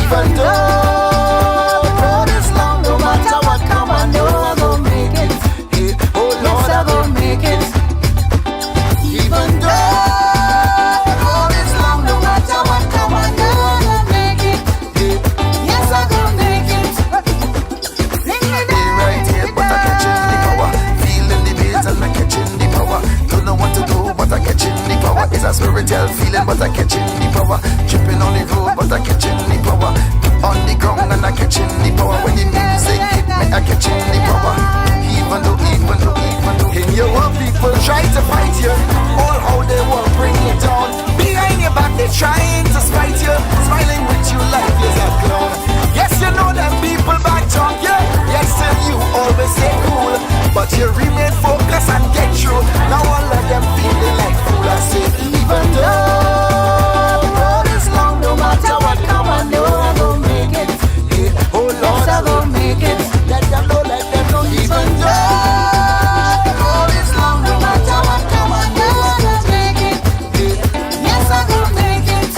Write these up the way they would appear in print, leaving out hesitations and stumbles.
Even though the road is long, no matter what come, I know I gon' make it. Hey, oh Lord, yes, I gon' make it. Even though the road is long, no matter what come, I know I gon' make it. Hey, yes, I gon' make it. Hey, right here, but I'm catching the power. Feeling the bass and I'm catching the power. Don't know what to do, but I'm catching the power. It's a spiritual feeling, but I'm catching the power. Tripping on the road, but I'm catching the power. On the ground and I'm catching the power. When the music hit me, I'm catching the power. Even though in your world people try to fight you, all how they will bring you down. Behind your back they trying to spite you, smiling with you like you're a clown. Yes, you know them people back talk you, yes, still you always stay cool, but you remain focused and get through. Now all of them feeling like fool. I say even though the road is long, no matter what come, I know I gon' make it. Hey, oh Lord, yes, I gon' make it. Let them know, even though the road is long, no matter what come, I know I gon' make it. Hey, yes, I gon' make it.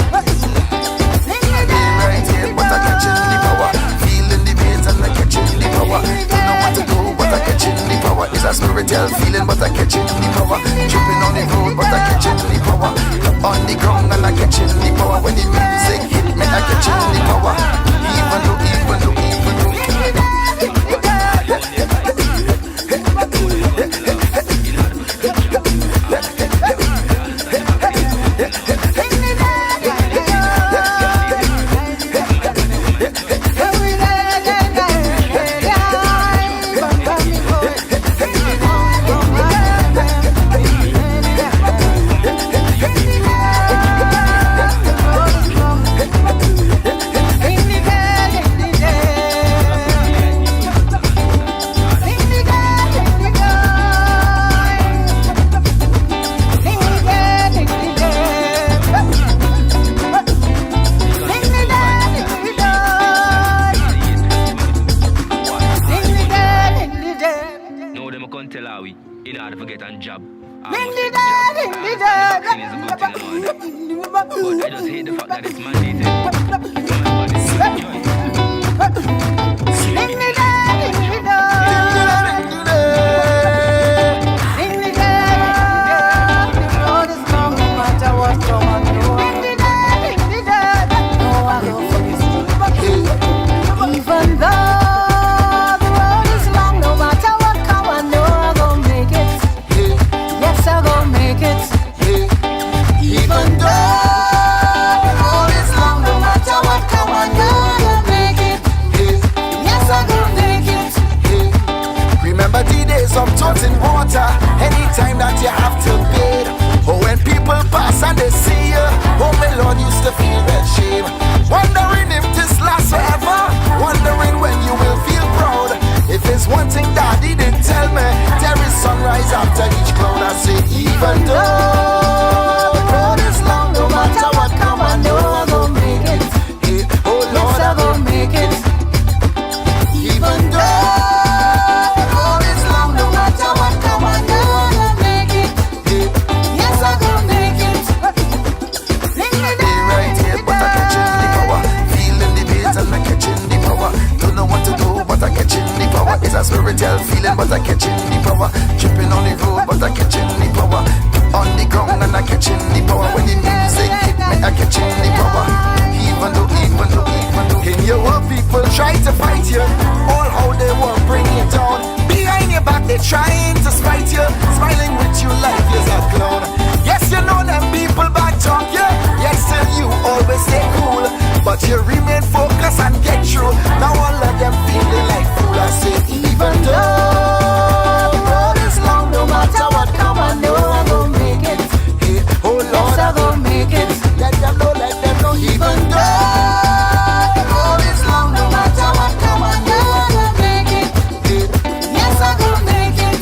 Right here, but I'm catching the power. Feeling the bass and I'm catching the power. Don't know what to do, but I'm catching the power. It's a spiritual feeling, but I'm catching the power. Tripping on the road, but I'm catching the power. On the ground and I'm catching the power. When the music hit me, I'm catching the power. Even though in your world people try to fight you, all how they will bring you down. Behind your back they trying to spite you, smiling with you like you're a clown. Yes, you know them people back talk you, yes, still you always stay cool, but you remain focused and get through. Now all of them feeling like fool. I say even though the road is long, no matter what come, I know I gon' make it. Hey, oh Lord, I gon' make it. Let them know, even though the road is long, no matter what come, I know I gon' make it. Hey, yes, I gon' make it.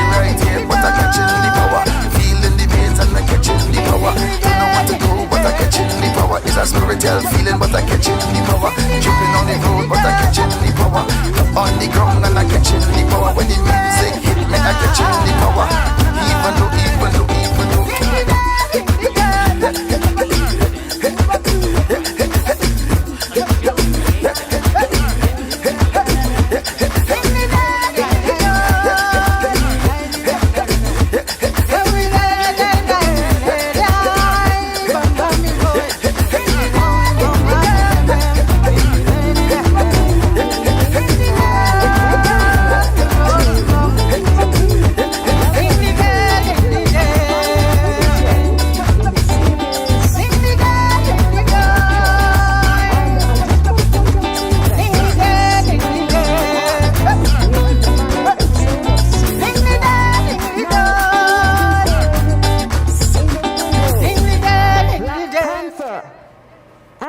Right here, but I'm catching the power. Feeling the bass and I'm catching the power. Don't know what to do, but I'm catching the power. It's a spiritual feeling, but I'm catching the power. Tripping on the road, but I'm catching the power. On the ground and I'm catching the power. When the music hit me, I'm catching the power. Even though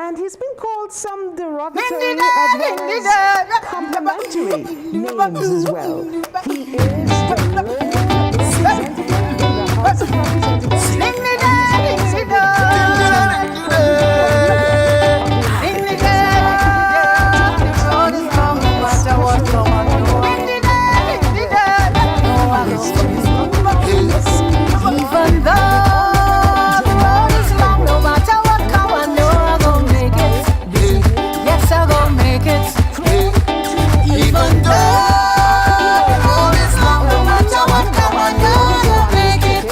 And he's been called some derogatory as well as complimentary names as well. He is the representative in the House of Representatives. Even though the road is long, no matter what come, I know I'm gonna make it. Yes, I'm gonna make it. Even though the road is long, no matter what come, I know I'm gonna make it.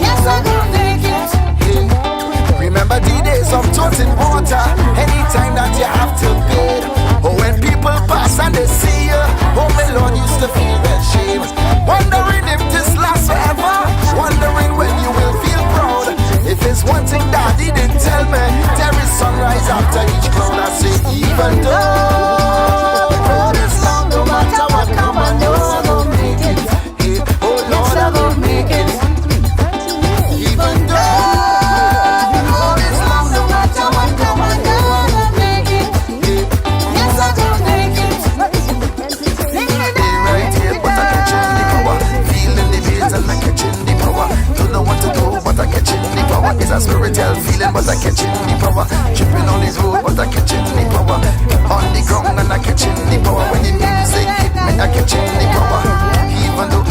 Yes, I'm gonna make it. Remember the days of toting water, anytime that you have to bid. Or when people pass and they see you, oh my Lord, used to feel that shame. Wondering if this lasts forever, wondering when you will feel proud. If it's one thing Daddy didn't tell me, there is sunrise after each cloud. I say, even though the road is long, no matter what come, I know I'm gonna make it. Oh Lord, I'm gonna make it. Even though the road is long, no matter what come, I know I'm gonna make it. Yes, I'm gonna make it. Right here, but I catching the power. Feeling the bass and I catching the power. Don't know what to do, but I catching the power. It's a spiritual feeling, but I catching the power. Tripping on this road, but I catching the power. On the ground and I catching the power. When the music hit me, I catching the power. Even though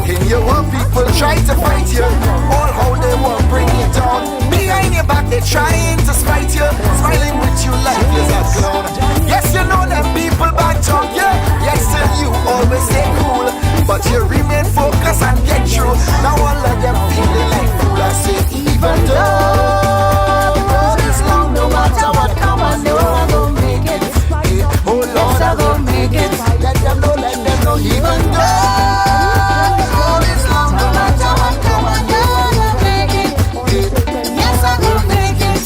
in your world people try to fight you, all how they will bring you down. Behind your back they trying to spite you, smiling with you like you're a clown. Yes, you know them people back talk you. Yes, still you always stay cool, but you remain focused and get through. Now all of them feeling like fool. I say even though the road is long, no matter what come, I know I'm gonna make it. Oh Lord, I'm gonna make it. Let them know, even though the road is long, no matter what come, I know I'm gonna make it. Yes, I'm gonna make it.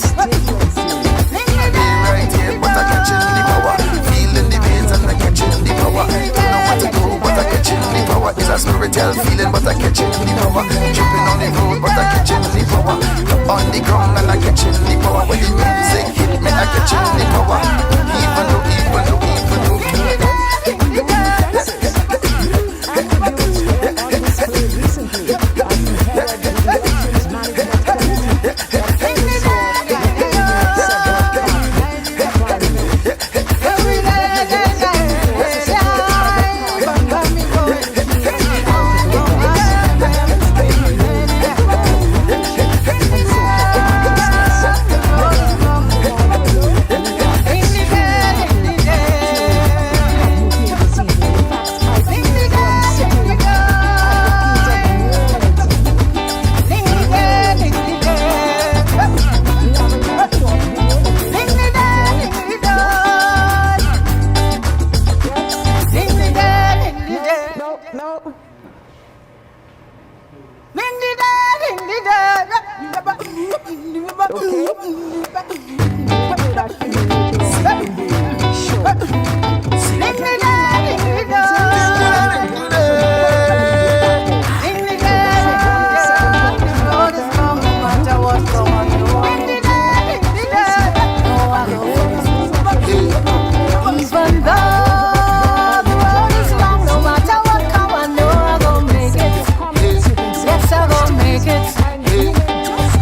Right here, but I catching the power. Feeling the bass and I catching the power. Don't know what to do, but I catching the power. It's a spiritual feeling, but I catching the power. Tripping on the road, but I catching the power. On the ground and I catching the power. When the music hit me, I catching the power. Even though.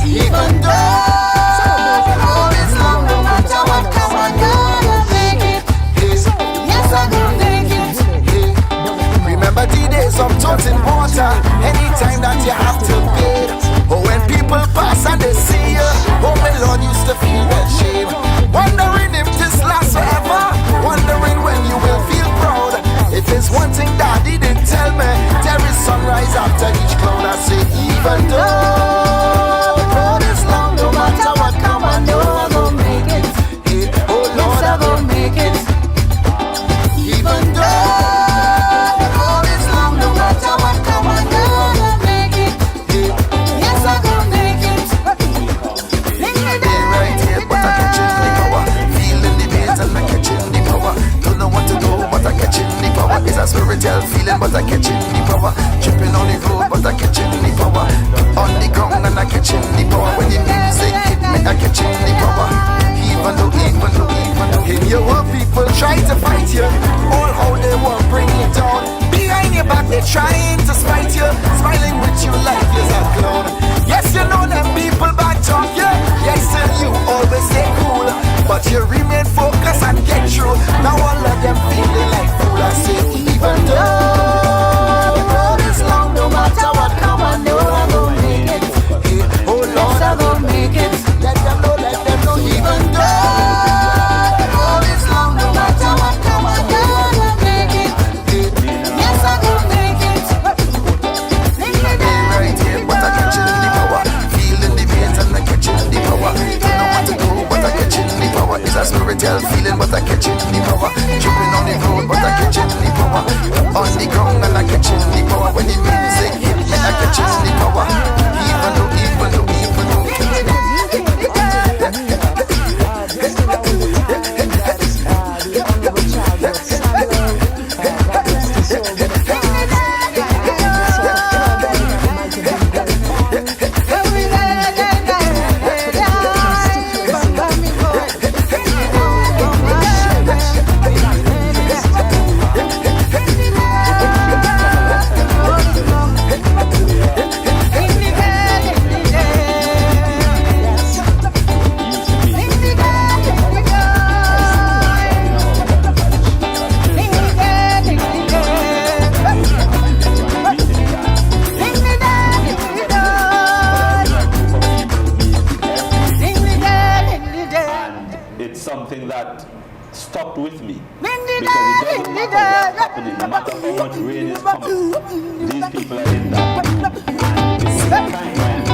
Even though spiritual feeling, but I catching the power. Jumping on the road, but I catching the power. On the ground and I catching the power. When the music hit me, I catching the power. Even though something that stuck with me because it doesn't matter what's happening, no matter how much rain is coming, these people are in that. And it's the time when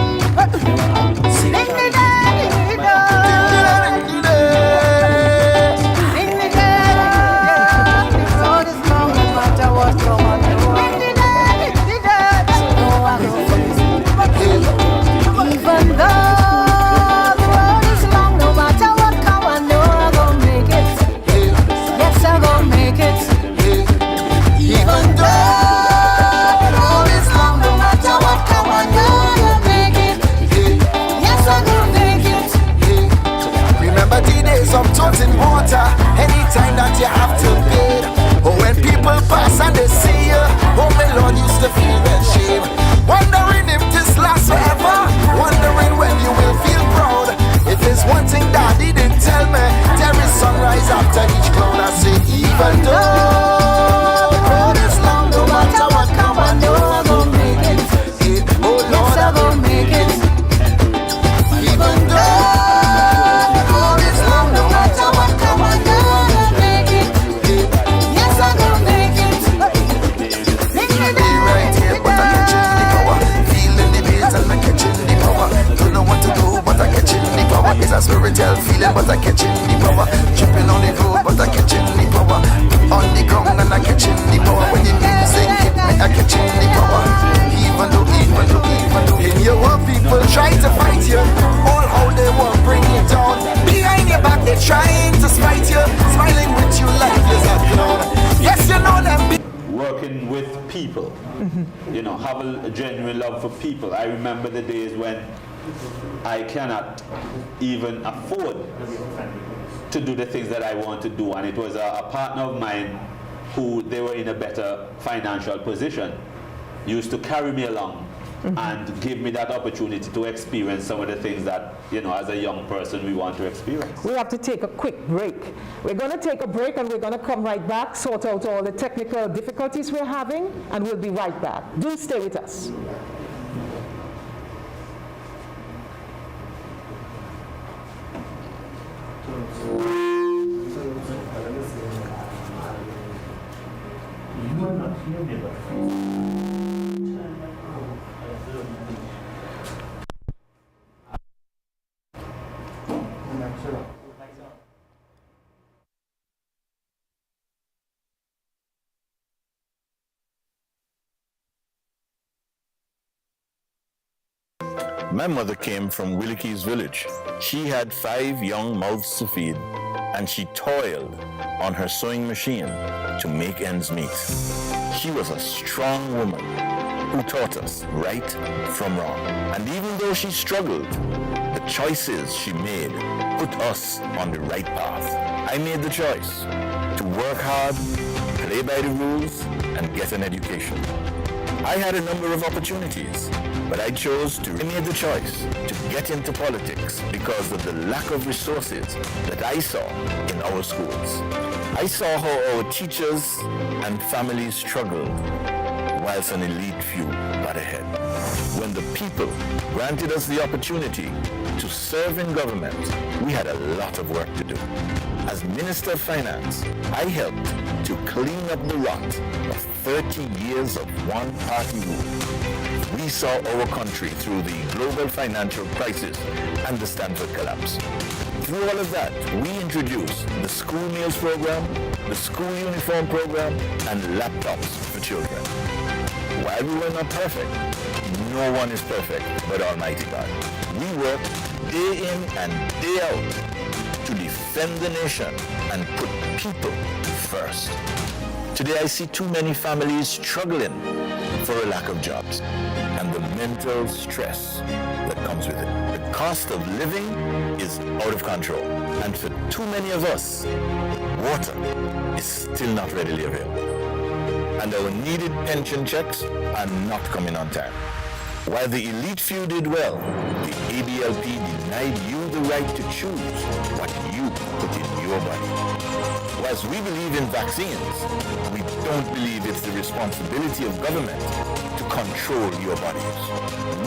anytime that you have to bid, or when people pass and they see you, oh my Lord, used to feel that shame. Wondering if this lasts forever, wondering when you will feel proud. If there's one thing that he didn't tell me, there is sunrise after each cloud. I say, even though the road is long, no matter what come, I know I'm gonna make it. Oh Lord, I'm gonna make it. Even though it's a spiritual feeling, but I catching the power. Jumping on the road, but I catching the power. On the ground and I catching the power. When the music hit me, I catching the power. Even though in your world people try to fight you, all how they will bring you down. Behind your back they trying to spite you, smiling with you like there's a clown. Yes, you know them. Working with people, you know, have a genuine love for people. I remember the days when I cannot even afford to do the things that I want to do, and it was a partner of mine who they were in a better financial position used to carry me along and give me that opportunity to experience some of the things that, you know, as a young person we want to experience. We have to take a quick break. We're going to take a break and we're going to come right back, sort out all the technical difficulties we're having, and we'll be right back. Do stay with us. My mother came from Willikie's village. She had 5 young mouths to feed, and she toiled on her sewing machine to make ends meet. She was a strong woman who taught us right from wrong. And even though she struggled, the choices she made put us on the right path. I made the choice to work hard, play by the rules, and get an education. I had a number of opportunities, but I chose to make the choice to get into politics because of the lack of resources that I saw in our schools. I saw how our teachers and families struggled, whilst an elite few got ahead. When the people granted us the opportunity to serve in government, we had a lot of work to do. As Minister of Finance, I helped to clean up the rot of 30 years of one-party rule. We saw our country through the global financial crisis and the Stanford collapse. Through all of that, we introduced the school meals program, the school uniform program, and laptops for children. While we were not perfect, no one is perfect but Almighty God. We work day in and day out to defend the nation and put people first. Today I see too many families struggling for a lack of jobs and the mental stress that comes with it. The cost of living is out of control, and for too many of us, water is still not readily available. And our needed pension checks are not coming on time. While the elite few did well, the ADLP denied you the right to choose what you put in your body. Whilst we believe in vaccines, we don't believe it's the responsibility of government to control your bodies.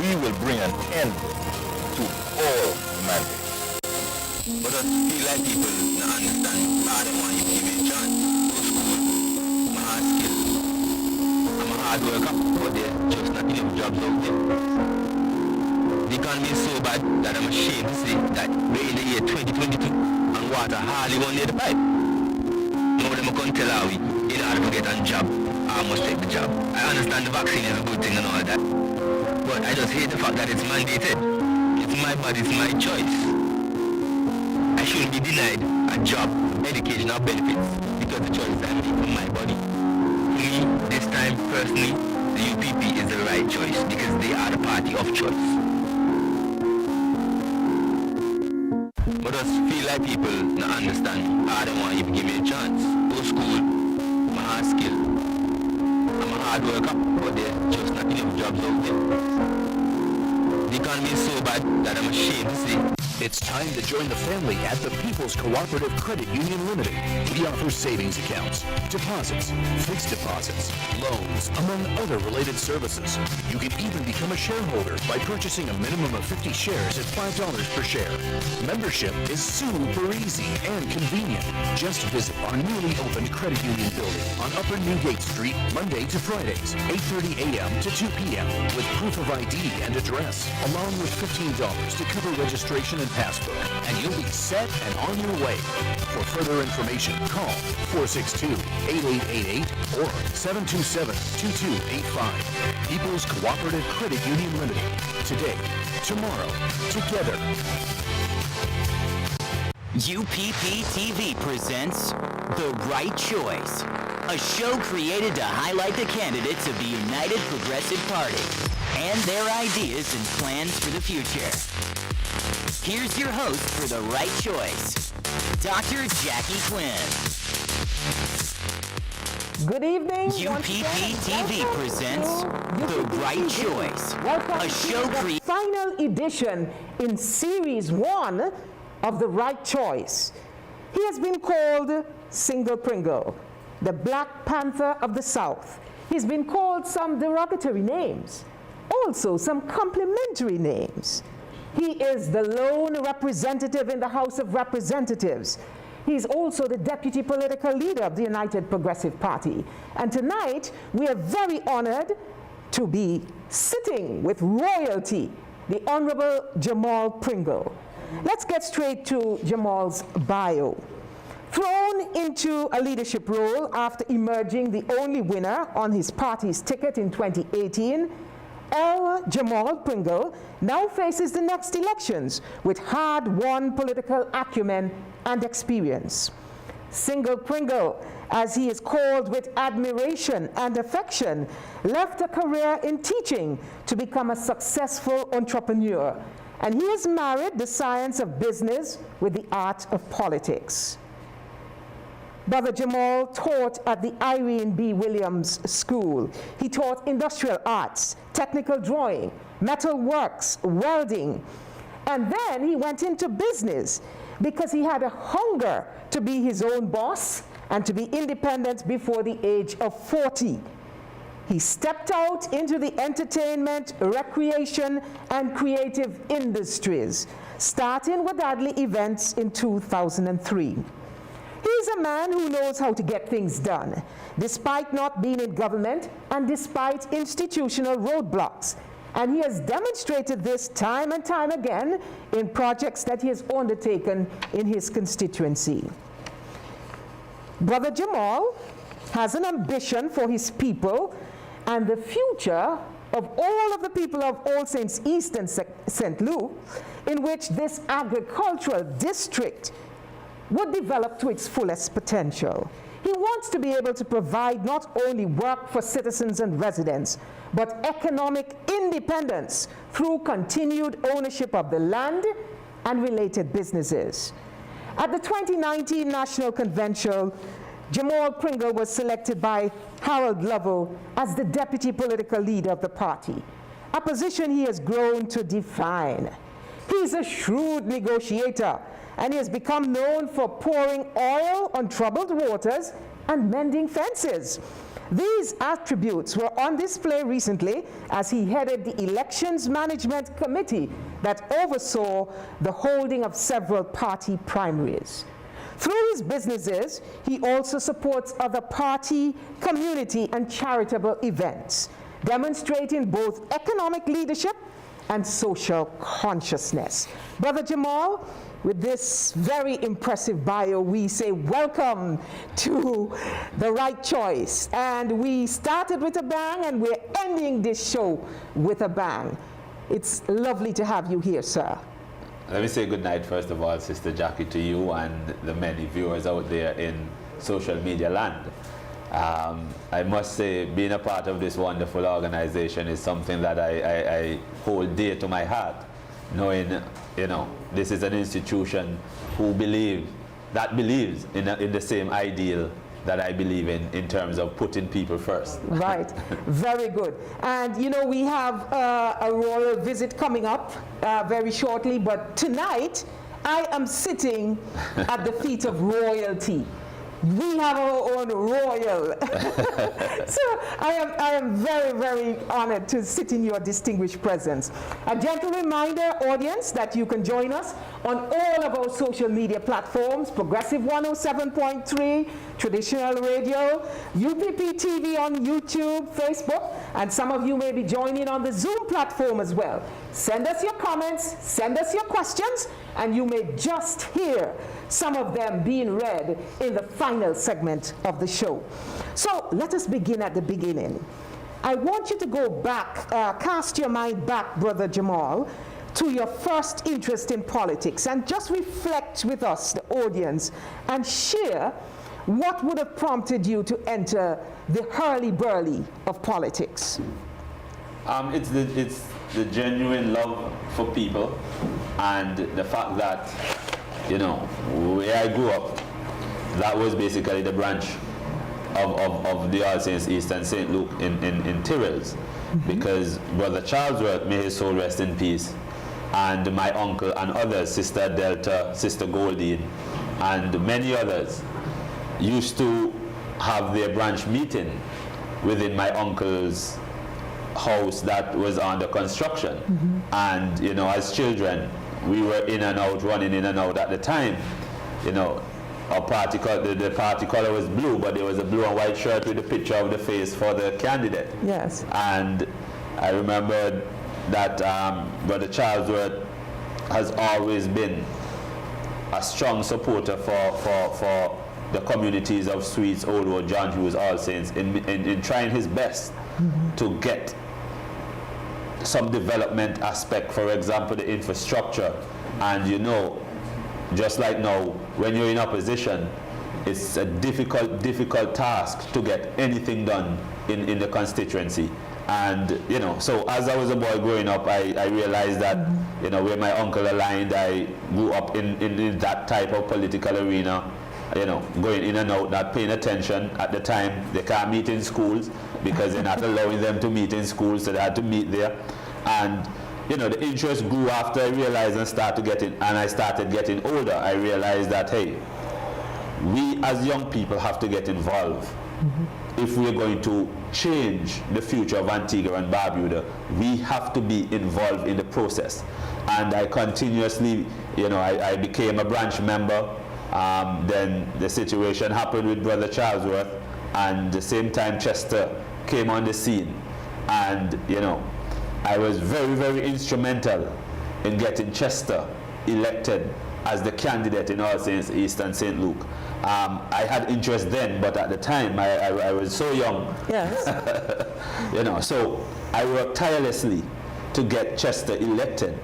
We will bring an end to all mandates. But I feel like people don't understand. I don't want you to give me a chance. Go to school. I'm a hard skill. I'm a hard worker, but there's just not enough jobs out there. The economy is so bad that I'm ashamed to say that we're in the year 2022 and water hardly won't near the pipe. Now them can tell how we, in order to get a job, I must take the job. I understand the vaccine is a good thing and all that, but I just hate the fact that it's mandated. It's my body, it's my choice. I shouldn't be denied a job, education, or benefits because the choice I make from my body. For me, this time, personally, the UPP is the right choice because they are the party of choice. But us feel like people not understand. I don't want you to give me a chance. Go to school, I'm a hard skill. I'm a hard worker, but there's just not enough jobs out there. The economy is so bad that I'm ashamed to say. It's time to join the family at the People's Cooperative Credit Union Limited. We offer savings accounts, deposits, fixed deposits, loans, among other related services. You can even become a shareholder by purchasing a minimum of 50 shares at $5 per share. Membership is super easy and convenient. Just visit our newly opened credit union building on Upper Newgate Street, Monday to Fridays, 8:30 a.m. to 2 p.m. with proof of ID and address, along with $15 to cover registration and passbook, and you'll be set and on your way. For further information, call 462-8888 or 727-2285. People's Cooperative Credit Union Limited. Today, tomorrow, together. UPP TV presents The Right Choice, a show created to highlight the candidates of the United Progressive Party and their ideas and plans for the future. Here's your host for The Right Choice, Dr. Jackie Quinn. Good evening. UPP TV presents The Right Choice, a show created... Final edition in Series 1 of The Right Choice. He has been called Single Pringle, the Black Panther of the South. He's been called some derogatory names, also some complimentary names. He is the lone representative in the House of Representatives. He's also the deputy political leader of the United Progressive Party. And tonight, we are very honored to be sitting with royalty, the Honorable Jamal Pringle. Let's get straight to Jamal's bio. Thrown into a leadership role after emerging the only winner on his party's ticket in 2018, Jamal Pringle now faces the next elections with hard-won political acumen and experience. Single Pringle, as he is called with admiration and affection, left a career in teaching to become a successful entrepreneur, and he has married the science of business with the art of politics. Brother Jamal taught at the Irene B. Williams School. He taught industrial arts, technical drawing, metal works, welding. And then he went into business because he had a hunger to be his own boss and to be independent before the age of 40. He stepped out into the entertainment, recreation, and creative industries, starting with Adley Events in 2003. He's a man who knows how to get things done, despite not being in government and despite institutional roadblocks. And he has demonstrated this time and time again in projects that he has undertaken in his constituency. Brother Jamal has an ambition for his people and the future of all of the people of All Saints East and St. Luke, in which this agricultural district would develop to its fullest potential. He wants to be able to provide not only work for citizens and residents, but economic independence through continued ownership of the land and related businesses. At the 2019 National Convention, Jamal Pringle was selected by Harold Lovell as the deputy political leader of the party, a position he has grown to define. He's a shrewd negotiator, and he has become known for pouring oil on troubled waters and mending fences. These attributes were on display recently as he headed the Elections Management Committee that oversaw the holding of several party primaries. Through his businesses, he also supports other party, community, and charitable events, demonstrating both economic leadership and social consciousness. Brother Jamal, with this very impressive bio, we say welcome to The Right Choice. And we started with a bang, and we're ending this show with a bang. It's lovely to have you here, sir. Let me say good night, first of all, Sister Jackie, to you and the many viewers out there in social media land. I must say, being a part of this wonderful organization is something that I hold dear to my heart, knowing, you know, this is an institution that believes in the same ideal that I believe in terms of putting people first. Right, very good. And you know, we have a royal visit coming up very shortly, but tonight I am sitting at the feet of royalty. We have our own royal. So I am very, very honored to sit in your distinguished presence. A gentle reminder, audience, that you can join us on all of our social media platforms: Progressive 107.3, Traditional Radio, UPP TV on YouTube, Facebook, and some of you may be joining on the Zoom platform as well. Send us your comments, send us your questions, and you may just hear some of them being read in the final segment of the show. So let us begin at the beginning. I want you to go back, cast your mind back, Brother Jamal, to your first interest in politics, and just reflect with us, the audience, and share what would have prompted you to enter the hurly-burly of politics. It's the genuine love for people, and the fact that, you know, where I grew up, that was basically the branch of the All Saints East and St. Luke in Tyrrells, because Brother Charlesworth, may his soul rest in peace, and my uncle and others, Sister Delta, Sister Goldine, and many others, used to have their branch meeting within my uncle's house that was under construction. And, you know, as children, we were in and out, running in and out at the time. You know, our party the party color was blue, but there was a blue and white shirt with a picture of the face for the candidate. Yes. And I remember that Brother Charlesworth has always been a strong supporter for the communities of Sweets, Old Road, John Hughes, All Saints, in trying his best to get some development aspect, for example, the infrastructure. And you know, just like now, when you're in opposition, it's a difficult task to get anything done in the constituency. And, you know, so as I was a boy growing up, I realized that, you know, where my uncle aligned, I grew up in that type of political arena, you know, going in and out, not paying attention. At the time, they can't meet in schools because they're not allowing them to meet in schools, so they had to meet there. And, you know, the interest grew after I realized and I started getting older. I realized that, hey, we as young people have to get involved. If we're going to change the future of Antigua and Barbuda, we have to be involved in the process. And I continuously, you know, I became a branch member. Then the situation happened with Brother Charlesworth, and the same time Chester came on the scene. And, you know, I was very, very instrumental in getting Chester elected as the candidate in All Saints East and St. Luke. I had interest then, but at the time I was so young. Yes. You know, so I worked tirelessly to get Chester elected.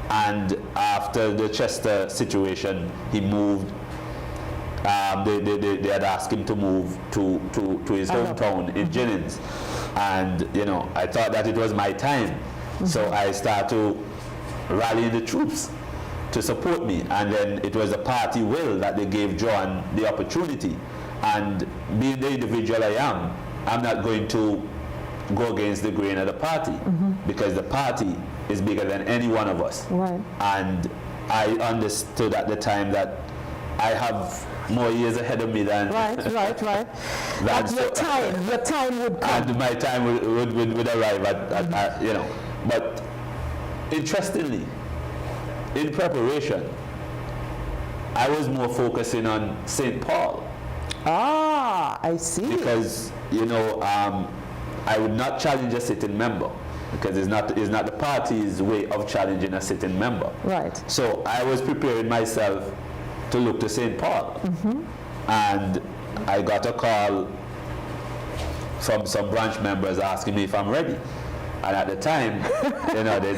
And after the Chester situation, he moved. They had asked him to move to his hometown in Jennings. And, you know, I thought that it was my time. So I started to rally the troops to support me, and then it was the party will that they gave John the opportunity. And being the individual I am, I'm not going to go against the grain of the party, because the party is bigger than any one of us. Right. And I understood at the time that I have more years ahead of me than Right. That your time would come. and my time would arrive at you know. But interestingly, in preparation, I was more focusing on St. Paul. Ah, I see. Because, you know, I would not challenge a sitting member, because it's not the party's way of challenging a sitting member. Right. So I was preparing myself to look to St. Paul. And I got a call from some branch members asking me if I'm ready. And at the time, you know, They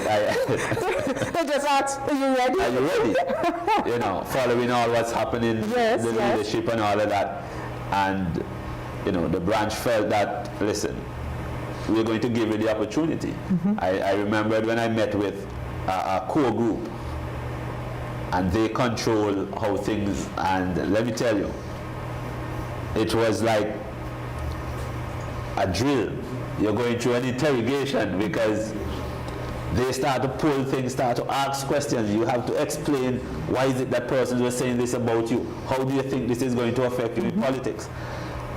just asked, are you ready? are you ready? You know, following all what's happening, Yes, the yes. leadership and all of that. And, you know, the branch felt that, listen, we're going to give you the opportunity. I remembered when I met with a core group, and they control how things, and let me tell you, it was like a drill. You're going through an interrogation, because they start to pull things, start to ask questions. You have to explain, why is it that persons were saying this about you? How do you think this is going to affect you in politics?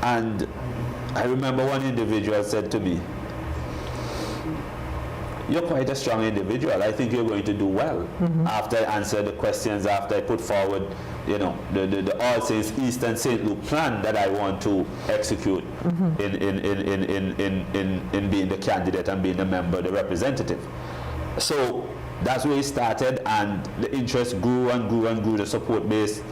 And I remember one individual said to me, you're quite a strong individual. I think you're going to do well. After I answered the questions, after I put forward, you know, the All Saints East and St. Luke plan that I want to execute in being the candidate and being the member, the representative. So that's where it started, and the interest grew and grew and grew, the support base.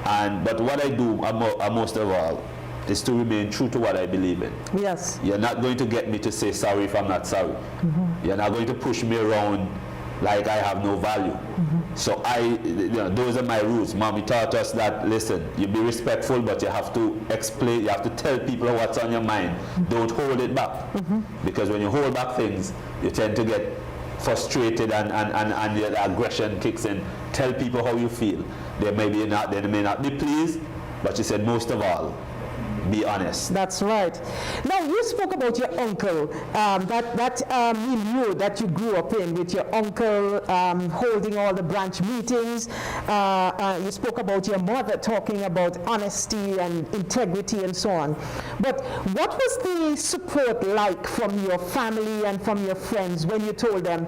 But what I do most of all is to remain true to what I believe in. Yes. You're not going to get me to say sorry if I'm not sorry. You're not going to push me around like I have no value. So you know, those are my rules. Mommy taught us that, listen, you be respectful, but you have to explain, you have to tell people what's on your mind. Don't hold it back. Because when you hold back things, you tend to get frustrated, and your aggression kicks in. Tell people how you feel. They may not be pleased, but you said most of all, be honest. That's right. Now, you spoke about your uncle, that milieu that you grew up in, with your uncle holding all the branch meetings. You spoke about your mother talking about honesty and integrity and so on. But what was the support like from your family and from your friends when you told them,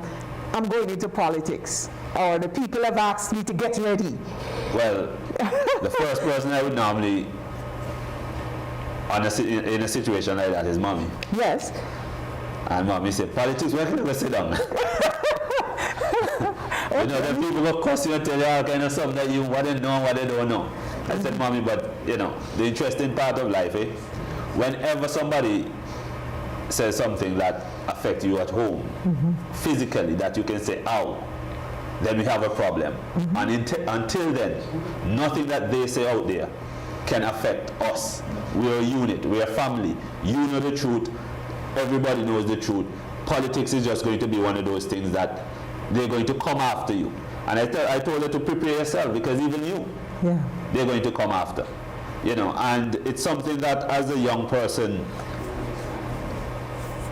I'm going into politics, or the people have asked me to get ready? Well, the first person I would normally, in a situation like that, is mommy. Yes. And mommy said, politics, where can you go sit down? You know, the people will cuss you and tell you all kind of stuff that you what they know and what they don't know. I said, mommy, but you know, the interesting part of life, whenever somebody says something that affects you at home, physically, that you can say, ow, then we have a problem. And until then, nothing that they say out there can affect us. We're a unit, we're a family. You know the truth, everybody knows the truth. Politics is just going to be one of those things that they're going to come after you. And I told her to prepare yourself, because even you, they're going to come after. You know, and it's something that as a young person,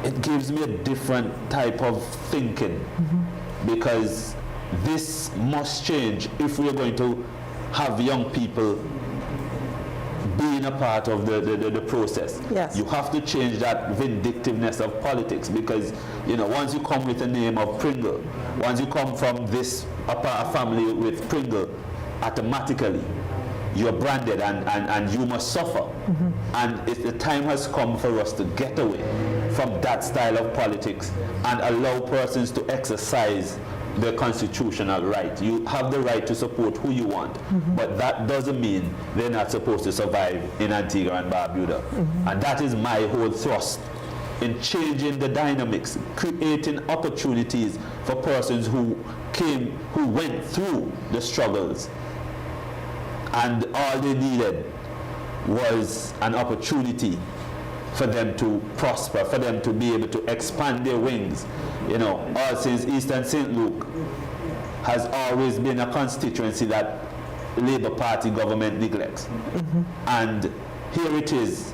it gives me a different type of thinking, because this must change if we're going to have young people being a part of the process. Yes. You have to change that vindictiveness of politics, because you know, once you come with the name of Pringle, once you come from this a family with Pringle, automatically you're branded, and you must suffer. And the time has come for us to get away from that style of politics and allow persons to exercise their constitutional right. You have the right to support who you want, but that doesn't mean they're not supposed to survive in Antigua and Barbuda. And that is my whole thrust in changing the dynamics, creating opportunities for persons who went through the struggles, and all they needed was an opportunity for them to prosper, for them to be able to expand their wings. You know, All Saints East and St. Luke has always been a constituency that Labour Party government neglects. And here it is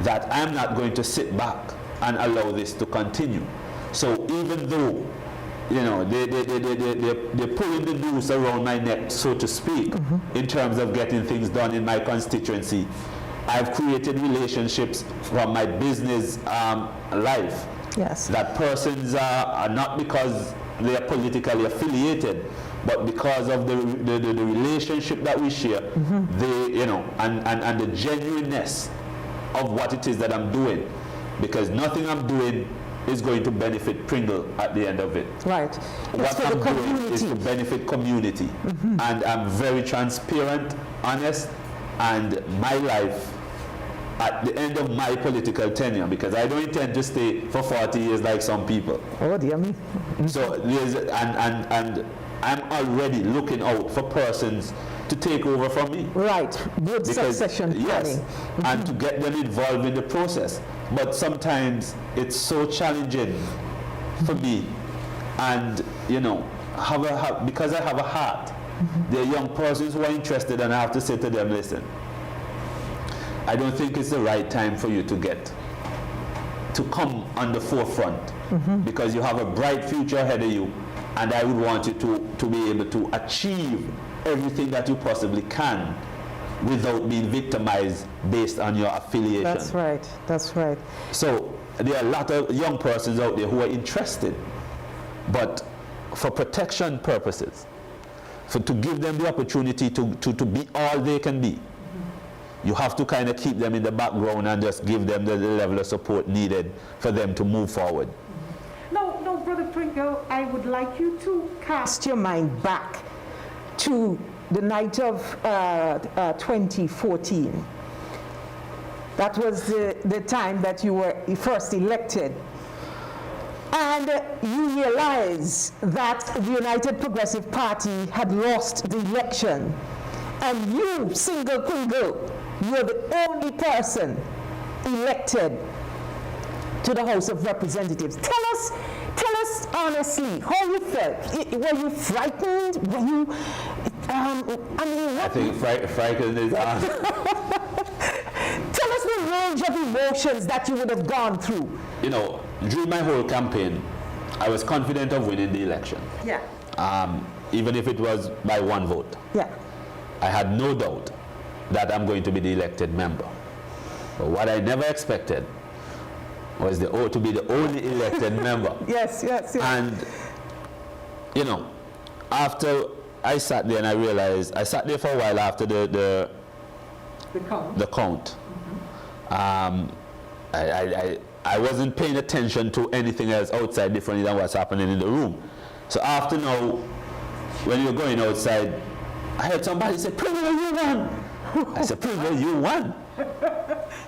that I'm not going to sit back and allow this to continue. So even though, you know, they're pulling the noose around my neck, so to speak, in terms of getting things done in my constituency, I've created relationships from my business life. Yes. That persons are not because they are politically affiliated, but because of the relationship that we share, they, you know, and the genuineness of what it is that I'm doing, because nothing I'm doing is going to benefit Pringle at the end of it. Right. What I'm doing is to benefit community. And I'm very transparent, honest, and my life at the end of my political tenure, because I don't intend to stay for 40 years like some people. Oh dear me. So there's, and I'm already looking out for persons to take over from me. Right. Good succession planning. Yes, and to get them involved in the process. But sometimes it's so challenging for me, and you know, because I have a heart, there are young persons who are interested, and I have to say to them, listen, I don't think it's the right time for you to come on the forefront, because you have a bright future ahead of you, and I would want you to be able to achieve everything that you possibly can without being victimized based on your affiliation. That's right. That's right. So there are a lot of young persons out there who are interested, but for protection purposes, to give them the opportunity to be all they can be, you have to kind of keep them in the background and just give them the level of support needed for them to move forward. No, Brother Pringle, I would like you to cast your mind back to the night of 2014. That was the time that you were first elected. And you realize that the United Progressive Party had lost the election. And you, Single Pringle, you're the only person elected to the House of Representatives. Tell us honestly how you felt. Were you frightened? Were you, I think frightened is Tell us the range of emotions that you would have gone through. You know, during my whole campaign, I was confident of winning the election. Yeah. Even if it was by one vote. Yeah. I had no doubt that I'm going to be the elected member. But what I never expected was to be the only elected member. Yes. And, you know, after I sat there and I realized, I sat there for a while after the count. I wasn't paying attention to anything else outside differently than what's happening in the room. So after now, when you're going outside, I heard somebody say, Pringle, you won. I said, Pringle, you won.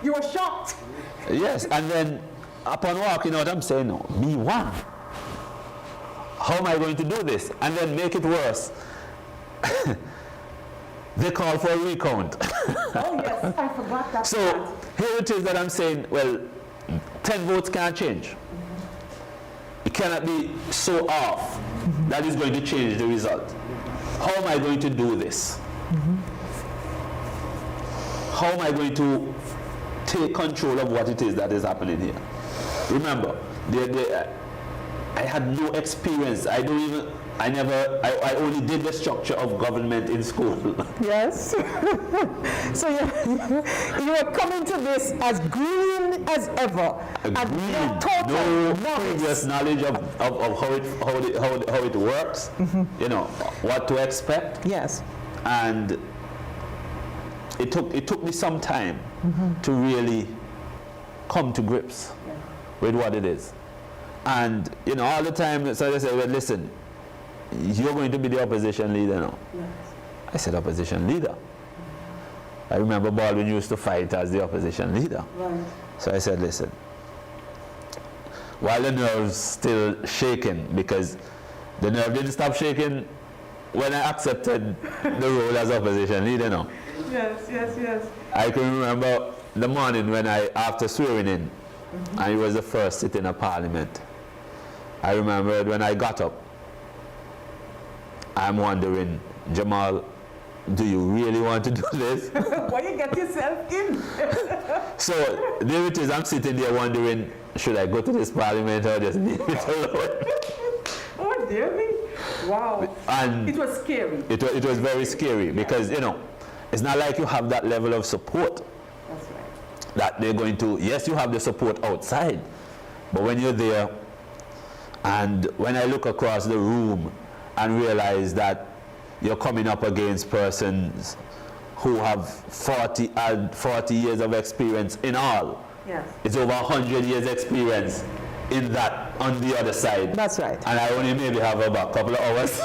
You were shocked. Yes, and then upon walking out, I'm saying, no, me won. How am I going to do this? And then make it worse. They call for a recount. Oh yes, I forgot that. So here it is that I'm saying, well, 10 votes can't change. It cannot be so off that is going to change the result. How am I going to do this? How am I going to take control of what it is that is happening here? Remember, I had no experience. I only did the structure of government in school. Yes. So you were coming to this as green as ever. No previous knowledge of how it works. You know what to expect. Yes. And it took me some time to really come to grips with what it is. And, all the time, so they say, well, listen, you're going to be the opposition leader now. Yes. I said, opposition leader? I remember Baldwin used to fight as the opposition leader. Right. So I said, listen, while the nerves still shaking, because the nerve didn't stop shaking when I accepted the role as opposition leader now. Yes. I can remember the morning when after swearing in, and it was the first sitting of Parliament. I remember when I got up, I'm wondering, Jamal, do you really want to do this? Why you get yourself in? So there it is, I'm sitting there wondering, should I go to this Parliament or just leave it alone? Oh, dear me. Wow. And it was scary. It was very scary because, it's not like you have that level of support. That's right. That they're going to, yes, you have the support outside, but when you're there, and when I look across the room and realize that you're coming up against persons who have 40 years of experience in all. Yes. It's over 100 years experience in that on the other side. That's right. And I only maybe have about a couple of hours.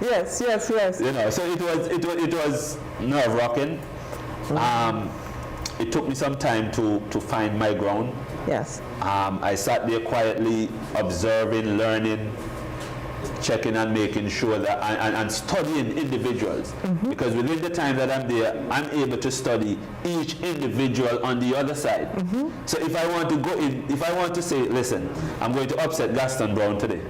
Yes. So it was nerve-wracking. It took me some time to find my ground. Yes. I sat there quietly observing, learning, checking and making sure that and studying individuals, because within the time that I'm there, I'm able to study each individual on the other side. So if I want to go in, if I want to say, listen, I'm going to upset Gaston Brown today,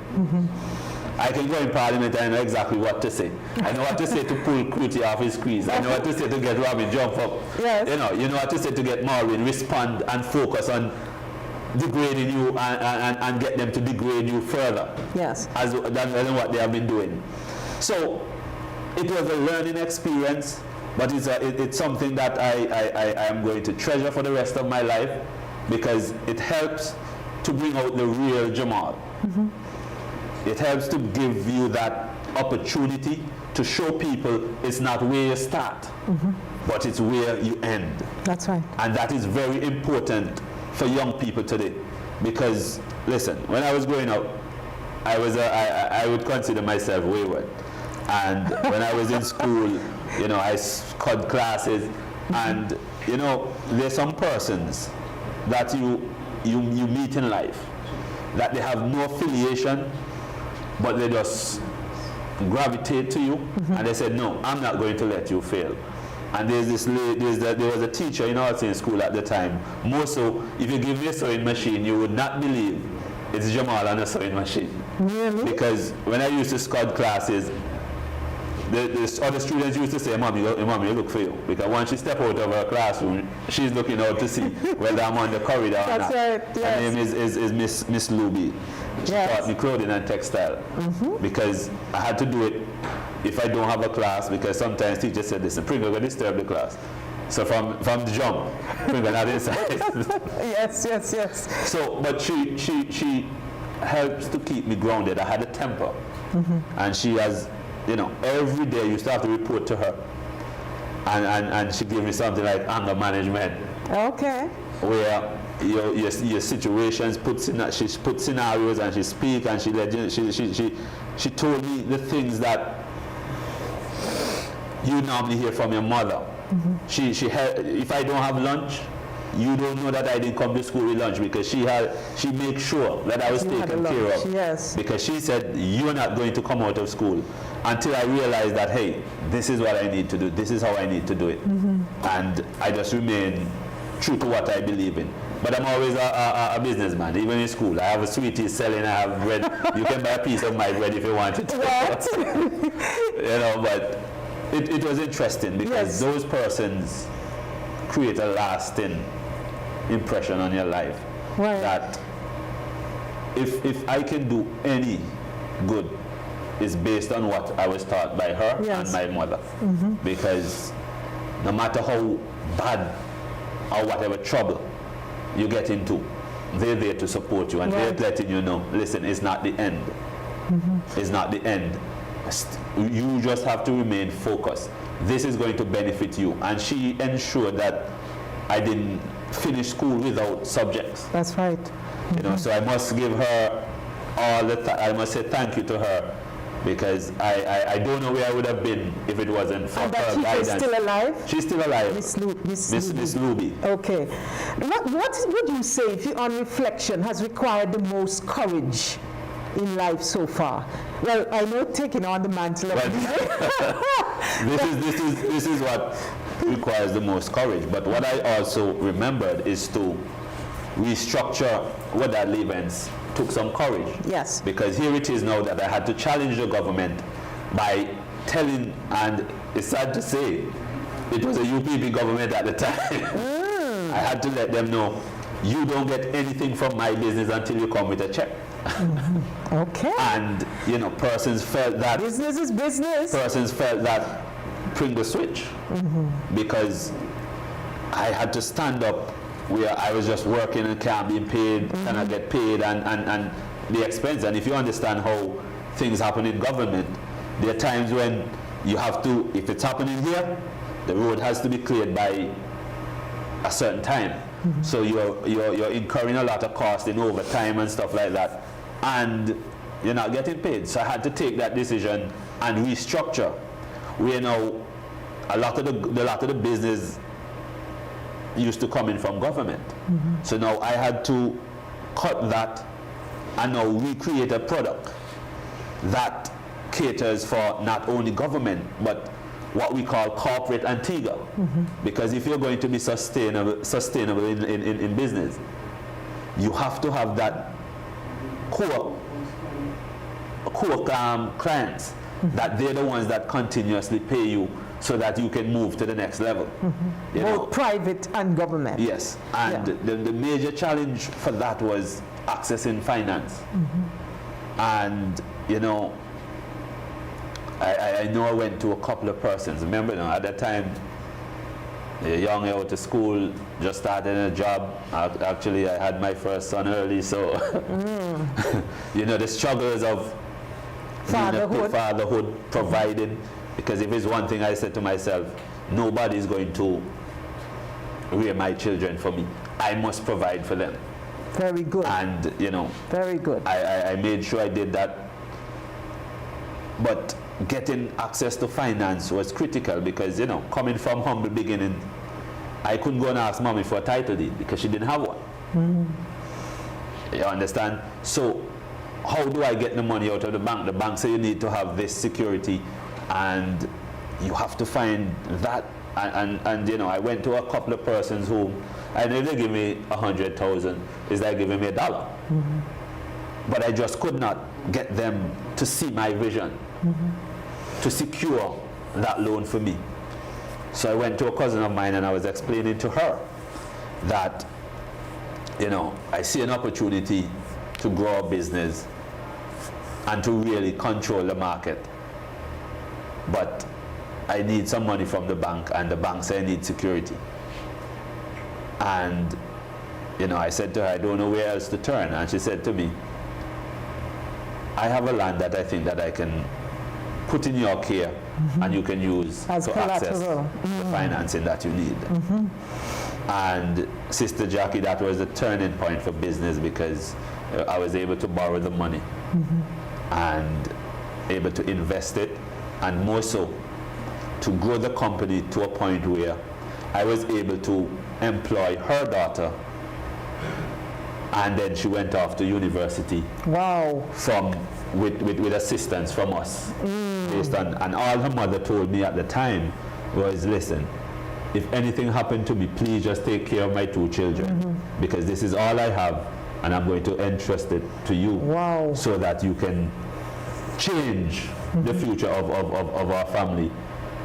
I can go in Parliament and I know exactly what to say. I know what to say to pull Cruty off his crease. I know what to say to get Robin jump up. Yes. You know what to say to get Maureen respond and focus on degrading you and get them to degrade you further. Yes. Than what they have been doing. So it was a learning experience, but it's something that I am going to treasure for the rest of my life, because it helps to bring out the real Jamal. It helps to give you that opportunity to show people it's not where you start, but it's where you end. That's right. And that is very important for young people today, because listen, when I was growing up, I would consider myself wayward, and when I was in school, I cut classes, and there's some persons that you meet in life that they have no affiliation, but they just gravitate to you, and they said, no, I'm not going to let you fail. And there was a teacher in our same school at the time. More so, if you give me a sewing machine, you would not believe it's Jamal and a sewing machine. Really? Because when I used to scud classes, the other students used to say, Mom, you look for you. Because once she steps out of her classroom, she's looking out to see whether I'm on the corridor or not. Right, yes. Her name is Miss Luby. She taught me clothing and textile. Because I had to do it if I don't have a class, because sometimes teachers said, listen, Pringle will disturb the class. So from the jump, Pringle not inside. Yes. So, but she helps to keep me grounded. I had a temper. And she has, every day I used to have to report to her. And she gave me something like anger management. Okay. Where your situations she put scenarios and she speak and she told me the things that you normally hear from your mother. If I don't have lunch, you don't know that I didn't come to school with lunch, because she makes sure that I was taken care of. Yes. Because she said, you're not going to come out of school until I realize that, hey, this is what I need to do. This is how I need to do it. And I just remain true to what I believe in. But I'm always a businessman, even in school. I have a sweetie selling, I have bread. You can buy a piece of my bread if you want it. But it was interesting, because those persons create a lasting impression on your life. Right. That if I can do any good, is based on what I was taught by her and my mother. Because no matter how bad or whatever trouble you get into, they're there to support you, and they're letting you know, listen, it's not the end. It's not the end. You just have to remain focused. This is going to benefit you. And she ensured that I didn't finish school without subjects. That's right. You know, so I must give her all the I must say thank you to her, because I don't know where I would have been if it wasn't for And her that guidance. teacher is still alive? She's still alive. Miss Luby. Okay. What would you say, if you, on reflection, has required the most courage in life so far? Well, I know taking on the mantle of This is what requires the most courage. But what I also remembered is to restructure what that events took some courage. Yes. Because here it is now that I had to challenge the government by telling, and it's sad to say, it was a UPP government at the time. I had to let them know, you don't get anything from my business until you come with a check. Okay. And, you know, persons felt that... Business is business. Persons felt that Pringle switch. Because I had to stand up where I was just working and can't be paid, and I get paid, and the expense. And if you understand how things happen in government, there are times when you have to, if it's happening here, the road has to be cleared by a certain time. So you're incurring a lot of cost in overtime and stuff like that, and you're not getting paid. So I had to take that decision and restructure. Where now a lot of the business used to come in from government. So now I had to cut that and now recreate a product that caters for not only government but what we call corporate Antigua. Because if you're going to be sustainable in business, you have to have that core clients, that they're the ones that continuously pay you so that you can move to the next level. You know? Both private and government. Yes, and the major challenge for that was accessing finance. And, you know, I know I went to a couple of persons. Remember, at that time, young, out of school, just started a job. Actually, I had my first son early, so you know, the struggles of fatherhood, providing. Because if it's one thing I said to myself, nobody's going to rear my children for me. I must provide for them. Very good. And, you know, very good. I made sure I did that. But getting access to finance was critical because, you know, coming from humble beginning, I couldn't go and ask mommy for a title deed because she didn't have one. You understand? So how do I get the money out of the bank? The bank say you need to have this security, and you have to find that. And you know, I went to a couple of persons who, I know they give me 100,000, it's like giving me $1. But I just could not get them to see my vision, to secure that loan for me. So I went to a cousin of mine and I was explaining to her that, you know, I see an opportunity to grow a business and to really control the market. But I need some money from the bank, and the bank said I need security. And, you know, I said to her, I don't know where else to turn. And she said to me, I have a land that I think that I can put in your care and you can use as to access the financing that you need. And Sister Jackie, that was a turning point for business because I was able to borrow the money and able to invest it, and more so to grow the company to a point where I was able to employ her daughter, and then she went off to university. Wow. With assistance from us. Based on, and all her mother told me at the time was, listen, if anything happened to me, please just take care of my 2 children, because this is all I have, and I'm going to entrust it to you. Wow. So that you can change the future of our family.